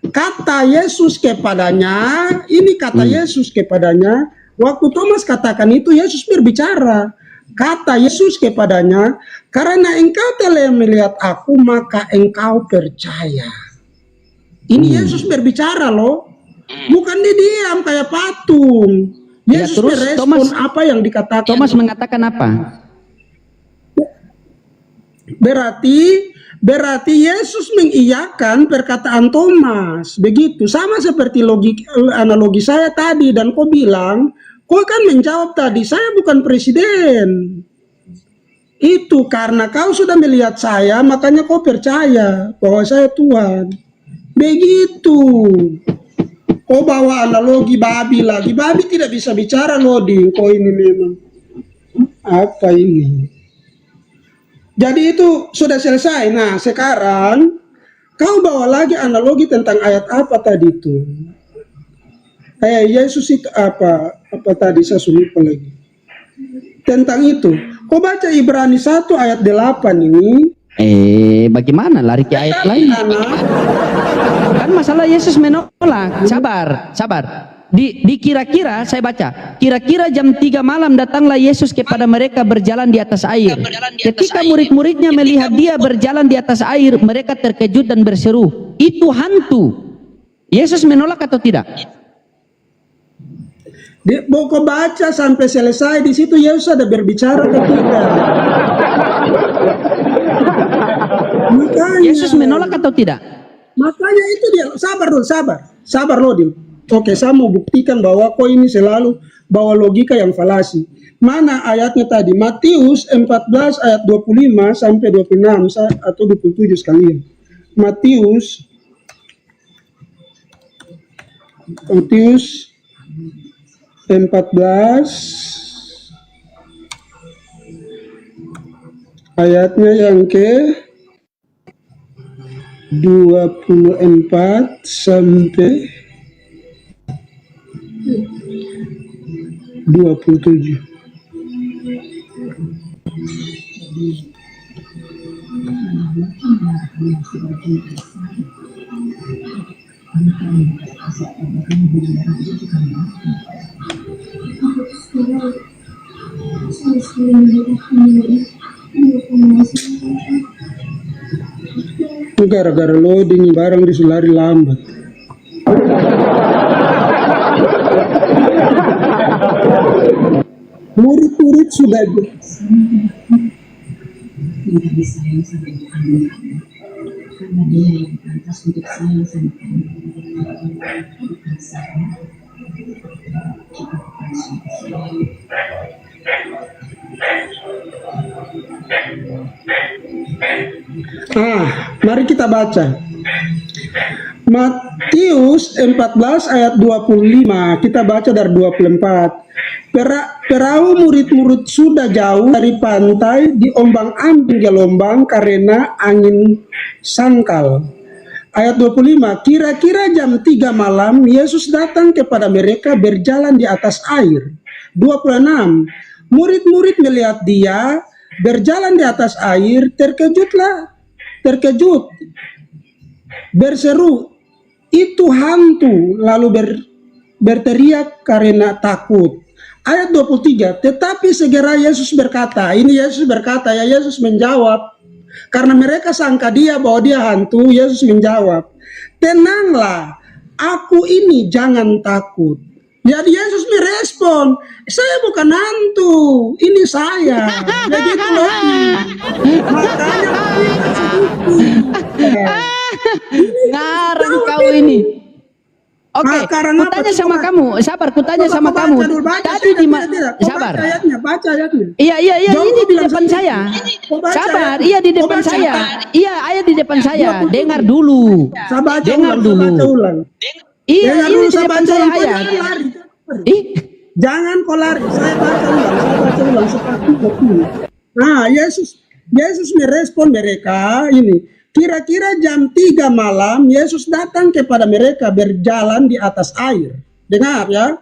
Kata Yesus kepadanya, ini kata Yesus kepadanya, waktu Thomas katakan itu, Yesus berbicara. Kata Yesus kepadanya, karena engkau telah melihat aku, maka engkau percaya. Ini Yesus berbicara loh. Bukan diam kayak patung. Yesus merespon apa yang dikatakan. Thomas mengatakan apa? Berarti Yesus mengiyakan perkataan Thomas. Begitu, sama seperti analogi saya tadi. Dan kau bilang, kau kan menjawab tadi, saya bukan presiden. Itu karena kau sudah melihat saya, makanya kau percaya bahwa saya Tuhan. Begitu. Kau bawa analogi babi lagi. Babi tidak bisa bicara Loading. Kau ini memang apa ini? Jadi itu sudah selesai. Nah, sekarang kau bawa lagi analogi tentang ayat apa tadi itu? Yesus itu apa tadi saya lupa lagi. Tentang itu. Kau baca Ibrani 1 ayat 8 ini. Bagaimana lari ke ayat lain? Kan masalah Yesus menolak. Sabar. Di kira-kira saya baca. Kira-kira jam 3 malam datanglah Yesus kepada mereka berjalan di atas air. Ketika murid-muridnya melihat dia berjalan di atas air, mereka terkejut dan berseru, "Itu hantu." Yesus menolak atau tidak? Kau baca sampai selesai, di situ Yesus ada berbicara ketika. Makanya, Yesus menolak atau tidak? Makanya itu dia, sabar Loading. Oke, saya mau buktikan bahwa kau ini selalu bawa logika yang falasi. Mana ayatnya tadi? Matius 14 ayat 25 sampai 26 atau 27 sekalian. Matius 14 ayatnya yang ke 24 sampai 27. Itu gara-gara Loading barang disulari lambat. Murid-murid sudah Tidak disayang sama Tuhan, karena Dia yang pantas untuk sayang sama kamu, bukan saya. Kita bukan suami. Mari kita baca. Matius 14 ayat 25, kita baca dari 24. Perahu murid-murid sudah jauh dari pantai, diombang-ambing gelombang karena angin sangkal. Ayat 25, kira-kira jam 3 malam, Yesus datang kepada mereka berjalan di atas air. 26, murid-murid melihat dia berjalan di atas air, terkejut, berseru, itu hantu, lalu berteriak karena takut. Ayat 23, tetapi segera Yesus berkata, ini Yesus berkata ya, Yesus menjawab, karena mereka sangka dia bahwa dia hantu. Yesus menjawab, tenanglah, aku ini, jangan takut. Jadi Yesus merespon, saya bukan hantu, ini saya. Begitu loh. Makanya Ngarang kau ini. Oke, kutanya sama kamu, sabar, kutanya sama kamu. Tadi di sabar. Baca ayatnya. Iya, ini di depan saya. Sabar, iya di depan saya. Iya, ayat di depan saya. Dengar dulu. Dengar dulu. Iya, ini di depan saya ayat. Jangan kau lari, saya baca ulang seperti itu. Nah, Yesus merespon mereka ini. Kira-kira jam 3 malam, Yesus datang kepada mereka berjalan di atas air. Dengar ya.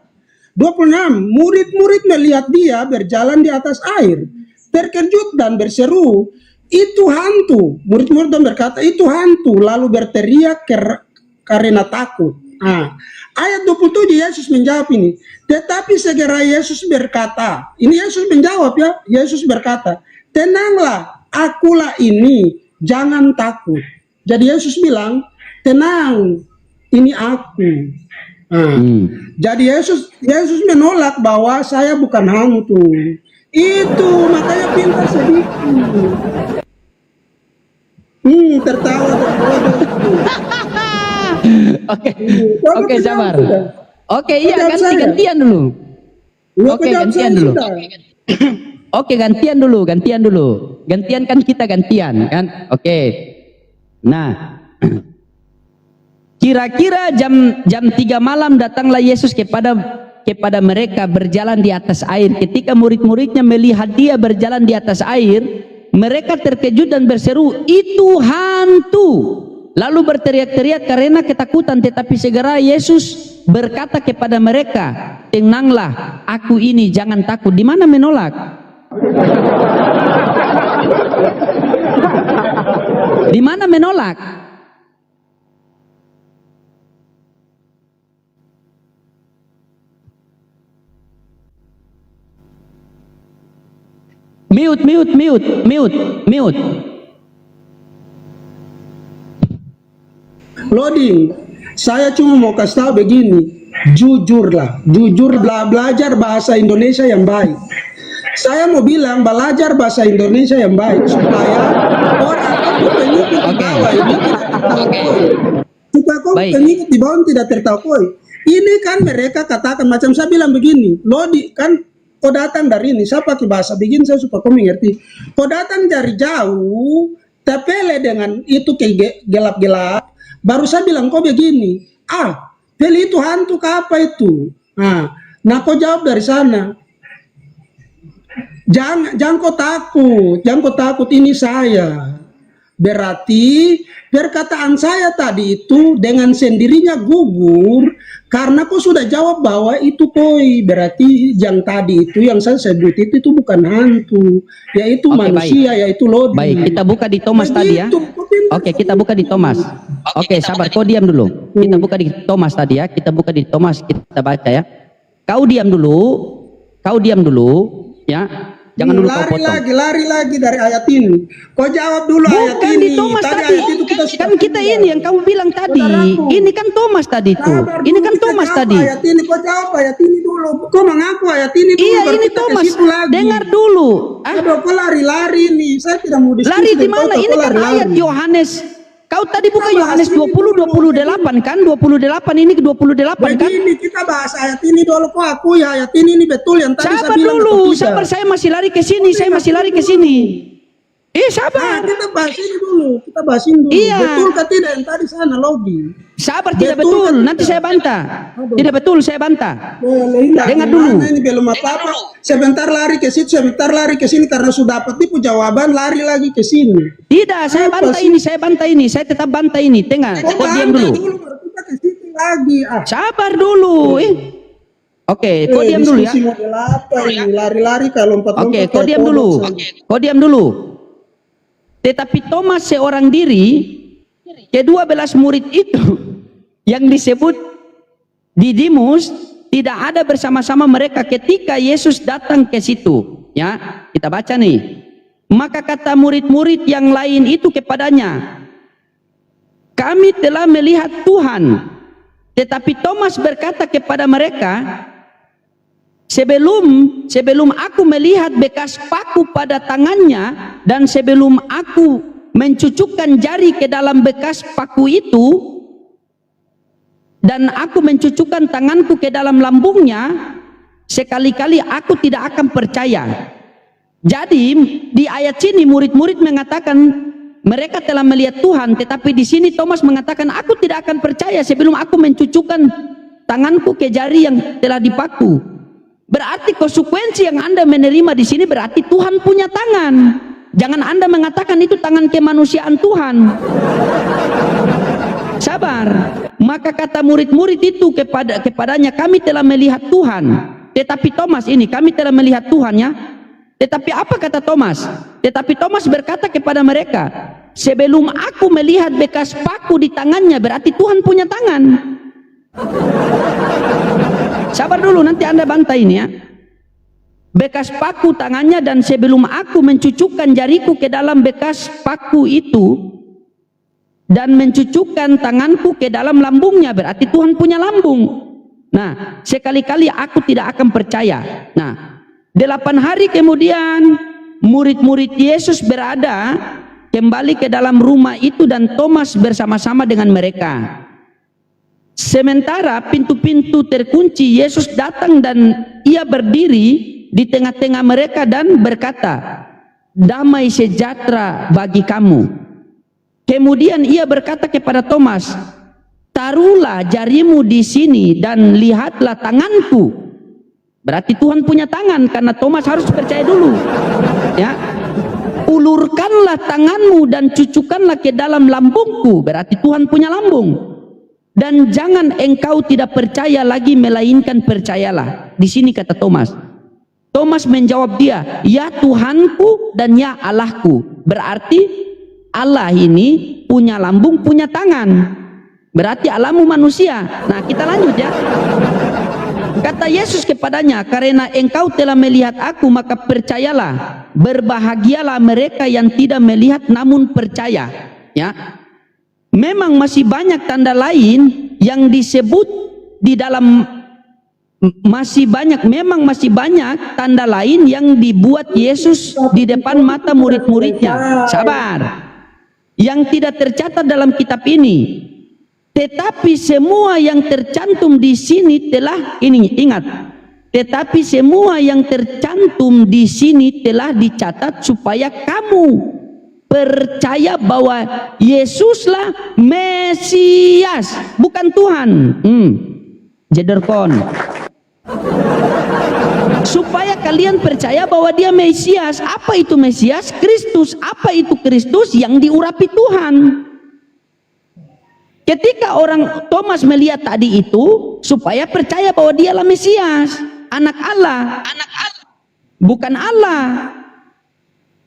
26, murid-murid melihat dia berjalan di atas air, terkejut dan berseru, itu hantu. Murid-murid berkata, itu hantu, lalu berteriak karena takut. Nah, ayat 27 Yesus menjawab ini. Tetapi segera Yesus berkata, ini Yesus menjawab ya, Yesus berkata, tenanglah, akulah ini, jangan takut. Jadi Yesus bilang, tenang, ini aku. Nah, jadi Yesus menolak bahwa saya bukan hantu. Itu makanya pintar sedikit. Tertawa. Oke, sabar. Oke, iya, gantian dulu. Oke, gantian dulu. Oke, gantian dulu. Gantian kan kita gantian kan? Oke. Nah, kira-kira jam 3 malam datanglah Yesus kepada mereka berjalan di atas air. Ketika murid-muridnya melihat dia berjalan di atas air, mereka terkejut dan berseru, itu hantu. Lalu berteriak-teriak karena ketakutan. Tetapi segera Yesus berkata kepada mereka, tenanglah, aku ini, jangan takut. Di mana menolak? Di mana menolak? Mute. Loading. Saya cuma mau kasih tahu begini, jujur belajar bahasa Indonesia yang baik. Saya mau bilang belajar bahasa Indonesia yang baik supaya orang pengikut di bawah ini tidak tertawa. Supaya pengikut di bawah tidak tertawa. Ini kan mereka katakan macam saya bilang begini, Lodi kan kau datang dari ini, saya pakai bahasa begini saya supaya kau mengerti. Kau datang dari jauh, tepele dengan itu kayak gelap-gelap. Baru saya bilang kau begini, Peli itu hantu ke apa itu? Nah kau jawab dari sana. Jangan kau takut, ini saya. Berarti perkataan saya tadi itu dengan sendirinya gugur karena kau sudah jawab bahwa itu koi. Berarti yang tadi itu yang saya sebut itu bukan hantu, yaitu manusia, yaitu Lodi. Baik, kita buka di Thomas tadi ya. Oke, kita buka di Thomas. Oke, sabar, kau diam dulu. Kita buka di Thomas tadi ya. Kita buka di Thomas, kita baca ya. Kau diam dulu ya. Jangan dulu kau potong. Lari lagi dari ayat ini. Kau jawab dulu ayat Bukan ini. di Thomas tadi. ayat itu kita Kan kita ini yang kamu bilang tadi. Saudaraku. Ini kan Thomas tadi tuh. Sabar Ini dulu, kan kita Thomas jawab tadi. Ayat ini, kau jawab ayat ini dulu. Kau mengaku ayat ini dulu. Iya, baru ini kita ke Thomas. situ lagi. Dengar dulu. Aduh, kau lari-lari nih. Saya tidak mau diskusi. Lari di dengan mana? kau, Ini kau kan lari-lari. ayat Yohanes. Kau tadi buka Kita Yohanes bahas ini 20 28 kan? 28 ini ke 28 kan? Begini, kita bahas ayat ini dulu. Kau akui ayat ini betul yang tadi saya Sabar bilang dulu, atau tidak? sabar, saya masih lari ke sini, saya masih lari ke sini. Nah, Sabar. kita bahas ini dulu. Kita bahas ini dulu. Iya. Betul kah tidak yang tadi saya analogi? Sabar, tidak Betul betul. kan? Nanti saya bantah. Tidak betul, saya bantah. Boleh, Dengar dulu. Ini belum apa-apa. Sebentar lari ke situ, sebentar lari ke sini karena sudah dapat tipu jawaban, lari lagi ke sini. Tidak, saya Apa bantah sih? ini, saya bantah ini, saya tetap bantah ini. Tengah, kau diam dulu. Baru kita ke situ lagi. Sabar dulu. Oke, kau diam dulu ya. Diskusi model apa ini? Lari-lari kalau lompat-lompat. Oke, kau kayak diam dulu. kodok. Kau diam dulu. Tetapi Thomas seorang diri, ke-12 murid itu yang disebut Didimus tidak ada bersama-sama mereka ketika Yesus datang ke situ. Ya, kita baca nih. Maka kata murid-murid yang lain itu kepadanya, kami telah melihat Tuhan. Tetapi Thomas berkata kepada mereka, Sebelum aku melihat bekas paku pada tangannya dan sebelum aku mencucukkan jari ke dalam bekas paku itu dan aku mencucukkan tanganku ke dalam lambungnya, sekali-kali aku tidak akan percaya. Jadi di ayat sini murid-murid mengatakan mereka telah melihat Tuhan, tetapi di sini Thomas mengatakan aku tidak akan percaya sebelum aku mencucukkan tanganku ke jari yang telah dipaku. Berarti konsekuensi yang Anda menerima di sini berarti Tuhan punya tangan. Jangan Anda mengatakan itu tangan kemanusiaan Tuhan. Sabar. Maka kata murid-murid itu kepadanya, kami telah melihat Tuhan. Tetapi Thomas ini, kami telah melihat Tuhan ya. Tetapi apa kata Thomas? Tetapi Thomas berkata kepada mereka, sebelum aku melihat bekas paku di tangannya berarti Tuhan punya tangan. Sabar dulu, nanti Anda bantah ini ya. Bekas paku tangannya dan sebelum aku mencucukkan jariku ke dalam bekas paku itu dan mencucukkan tanganku ke dalam lambungnya berarti Tuhan punya lambung. Nah, sekali-kali aku tidak akan percaya. Nah, 8 hari kemudian murid-murid Yesus berada kembali ke dalam rumah itu dan Thomas bersama-sama dengan mereka. Sementara pintu-pintu terkunci, Yesus datang dan ia berdiri di tengah-tengah mereka dan berkata, damai sejahtera bagi kamu. Kemudian ia berkata kepada Thomas, taruhlah jarimu di sini dan lihatlah tanganku. Berarti Tuhan punya tangan karena Thomas harus percaya dulu. Ya. Ulurkanlah tanganmu dan cucukkanlah ke dalam lambungku. Berarti Tuhan punya lambung. Dan jangan engkau tidak percaya lagi melainkan percayalah. Di sini kata Thomas. Thomas menjawab dia, ya Tuhanku dan ya Allahku. Berarti Allah ini punya lambung, punya tangan. Berarti Allahmu manusia. Nah, kita lanjut ya. Kata Yesus kepadanya, karena engkau telah melihat aku maka percayalah. Berbahagialah mereka yang tidak melihat namun percaya. Ya. Memang masih banyak tanda lain yang disebut di dalam memang masih banyak tanda lain yang dibuat Yesus di depan mata murid-muridnya. Sabar. Yang tidak tercatat dalam kitab ini. Tetapi semua yang tercantum di sini telah ingat. Tetapi semua yang tercantum di sini telah dicatat supaya kamu percaya bahwa Yesuslah Mesias, bukan Tuhan. Jederkon. Supaya kalian percaya bahwa dia Mesias. Apa itu Mesias? Kristus. Apa itu Kristus? Yang diurapi Tuhan. Ketika orang Thomas melihat tadi itu, supaya percaya bahwa dialah Mesias, anak Allah, bukan Allah.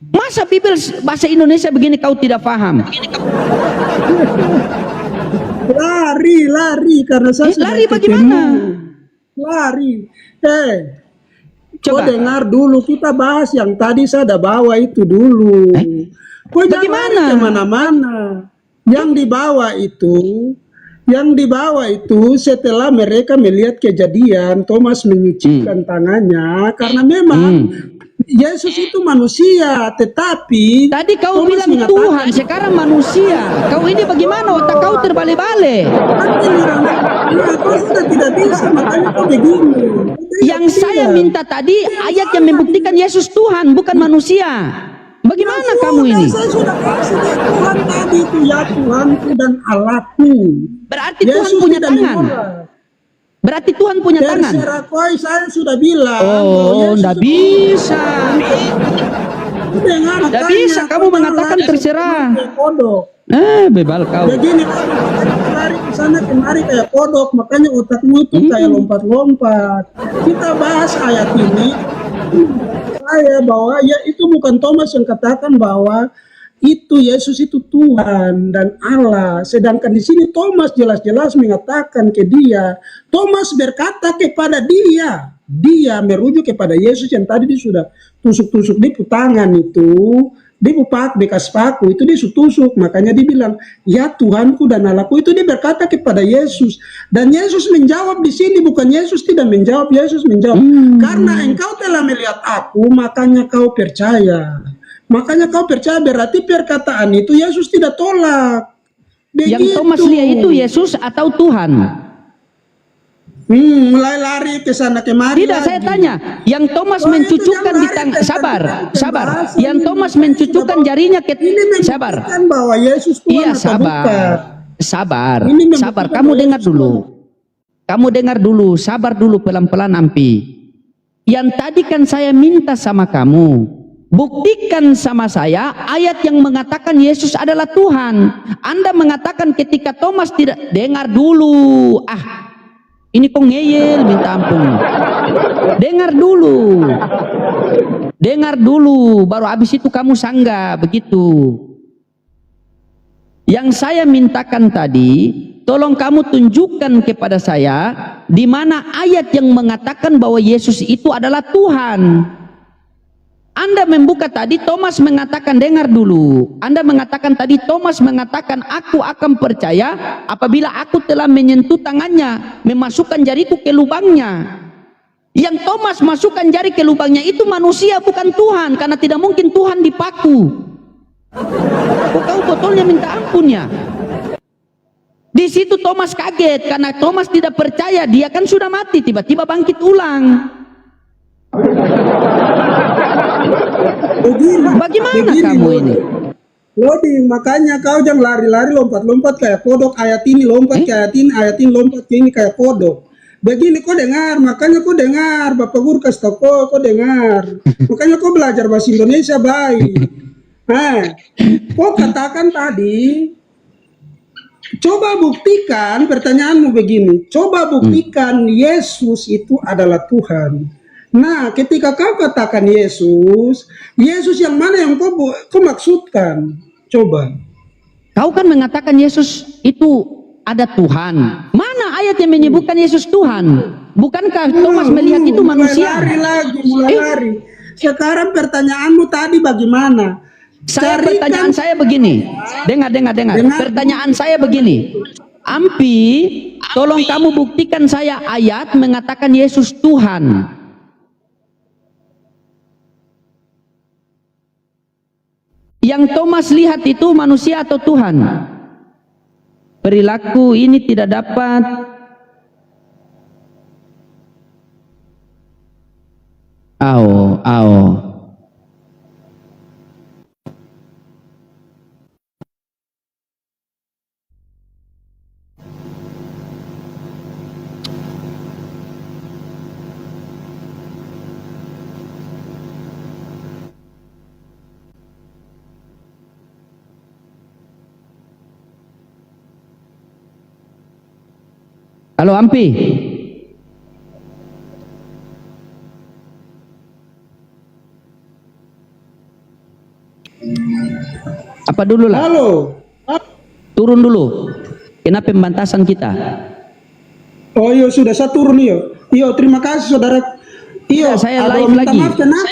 Masa Bibel bahasa Indonesia begini kau tidak paham? Lari karena saya Lari bagaimana? Lari. Kau Coba. dengar dulu, kita bahas yang tadi saya ada bawa itu dulu. Kau jangan Bagaimana? lari kemana-mana. Yang dibawa itu setelah mereka melihat kejadian Thomas menyucikan tangannya, karena memang Yesus itu manusia, tetapi Tadi kau Thomas bilang mengatakan, Tuhan, sekarang manusia. Kau ini bagaimana? Otak kau terbalik-balik. kau sudah tidak bisa, makanya kau begini. Yang saya minta tadi ayat yang membuktikan Yesus Tuhan, bukan manusia. Bagaimana kamu ini? Saya sudah kasih dia Tuhan tadi itu, ya Tuhanku dan Allahku. Berarti Tuhan punya tidak tangan. menolak. Berarti Tuhan punya tangan. Terserah koi, saya sudah bilang. Oh, Yesus ndak itu bisa. dengan Ndak makanya bisa kamu kau mengatakan lari terserah. kayak kodok. Bebal kau. Begini, kau lari ke sana kemari kayak kodok, makanya otakmu itu kayak lompat-lompat. Kita bahas ayat ini. Saya bahwa ya itu bukan Thomas yang katakan bahwa itu Yesus itu Tuhan dan Allah. Sedangkan di sini Thomas jelas-jelas mengatakan ke dia. Thomas berkata kepada dia. Dia merujuk kepada Yesus yang tadi dia sudah tusuk-tusuk di tangan itu. Dia bupak bekas paku itu dia tusuk. Makanya dia bilang, ya Tuhanku dan Allahku. Itu dia berkata kepada Yesus. Dan Yesus menjawab di sini, bukan Yesus tidak menjawab. Yesus menjawab, karena engkau telah melihat aku, makanya kau percaya. Makanya kau percaya, berarti perkataan itu Yesus tidak tolak. Yang Thomas lihat itu Yesus atau Tuhan? Mulai lari ke sana kemari. Tidak, saya tanya. Yang Thomas mencucukkan di tangan, sabar. Yang Thomas mencucukkan jarinya ke, sabar. Bahwa Yesus Tuhan Iya, atau bukan. sabar. Kamu dengar dulu. Sabar dulu, pelan-pelan Ampi. Yang tadi kan saya minta sama kamu, buktikan sama saya ayat yang mengatakan Yesus adalah Tuhan. Anda mengatakan ketika Thomas tidak, dengar dulu. Ini kok ngeyel, minta ampun. Dengar dulu, baru habis itu kamu sanggah, begitu. Yang saya mintakan tadi, tolong kamu tunjukkan kepada saya di mana ayat yang mengatakan bahwa Yesus itu adalah Tuhan. Anda membuka tadi, Thomas mengatakan, dengar dulu. Anda mengatakan tadi, Thomas mengatakan, aku akan percaya apabila aku telah menyentuh tangannya, memasukkan jariku ke lubangnya. Yang Thomas masukkan jari ke lubangnya itu manusia, bukan Tuhan, karena tidak mungkin Tuhan dipaku. Kok kau botolnya minta ampun ya? Di situ Thomas kaget, karena Thomas tidak percaya, dia kan sudah mati, tiba-tiba bangkit ulang. Bagaimana kamu ini? Loading, makanya kau jangan lari-lari lompat-lompat kayak kodok. Ayat ini lompat ke ayat ini lompat ke ini kayak kodok. Begini kau dengar, makanya kau dengar. Bapak Guru kasih tau kau dengar. Makanya kau belajar bahasa Indonesia baik. Kau katakan tadi, coba buktikan, pertanyaanmu begini, coba buktikan Yesus itu adalah Tuhan. Nah, ketika kau katakan Yesus yang mana yang kau maksudkan? Coba. Kau kan mengatakan Yesus itu ada Tuhan. Mana ayat yang menyebutkan Yesus Tuhan? Bukankah Thomas melihat itu manusia? Mulai lari. Sekarang pertanyaanmu tadi bagaimana? Pertanyaan saya begini. Dengar. Pertanyaan saya begini. Ampi, tolong kamu buktikan saya ayat mengatakan Yesus Tuhan. Yang Thomas lihat itu manusia atau Tuhan? Perilaku ini tidak dapat Halo Ampi. Apa dulu lah? Halo. Turun dulu. Kenapa pembantasan kita? Oh iya sudah saya turun yo. Terima kasih saudara. Iya, saya aduh, live minta lagi. maaf, kenapa?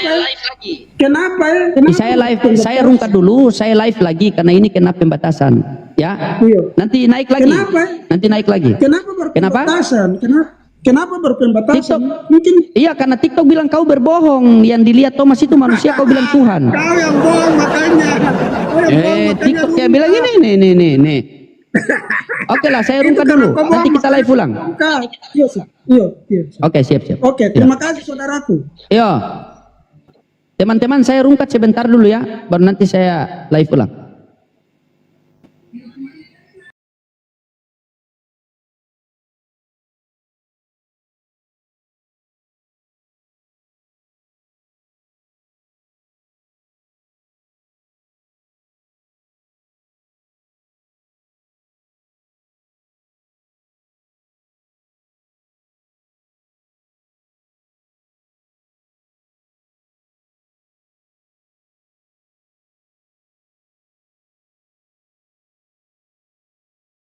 Kenapa ya? Kenapa? Saya live, saya rungkat dulu, saya live lagi karena ini kena pembatasan. Ya. Iya. Nanti naik lagi. Kenapa? Nanti naik lagi. Kenapa berpembatasan? Kenapa berpembatasan? TikTok. Mungkin Iya, karena TikTok bilang kau berbohong. Yang dilihat Thomas itu manusia, kau bilang Tuhan. kau yang bohong makanya. Kau yang bohong makanya. TikTok kayak bilang ini, nih. Oke lah, saya rungkat dulu. Nanti kita live ulang. Iya, sih. Iya. Oke, siap. Oke, terima kasih saudaraku. Yo, teman-teman saya rungkat sebentar dulu ya, baru nanti saya live ulang.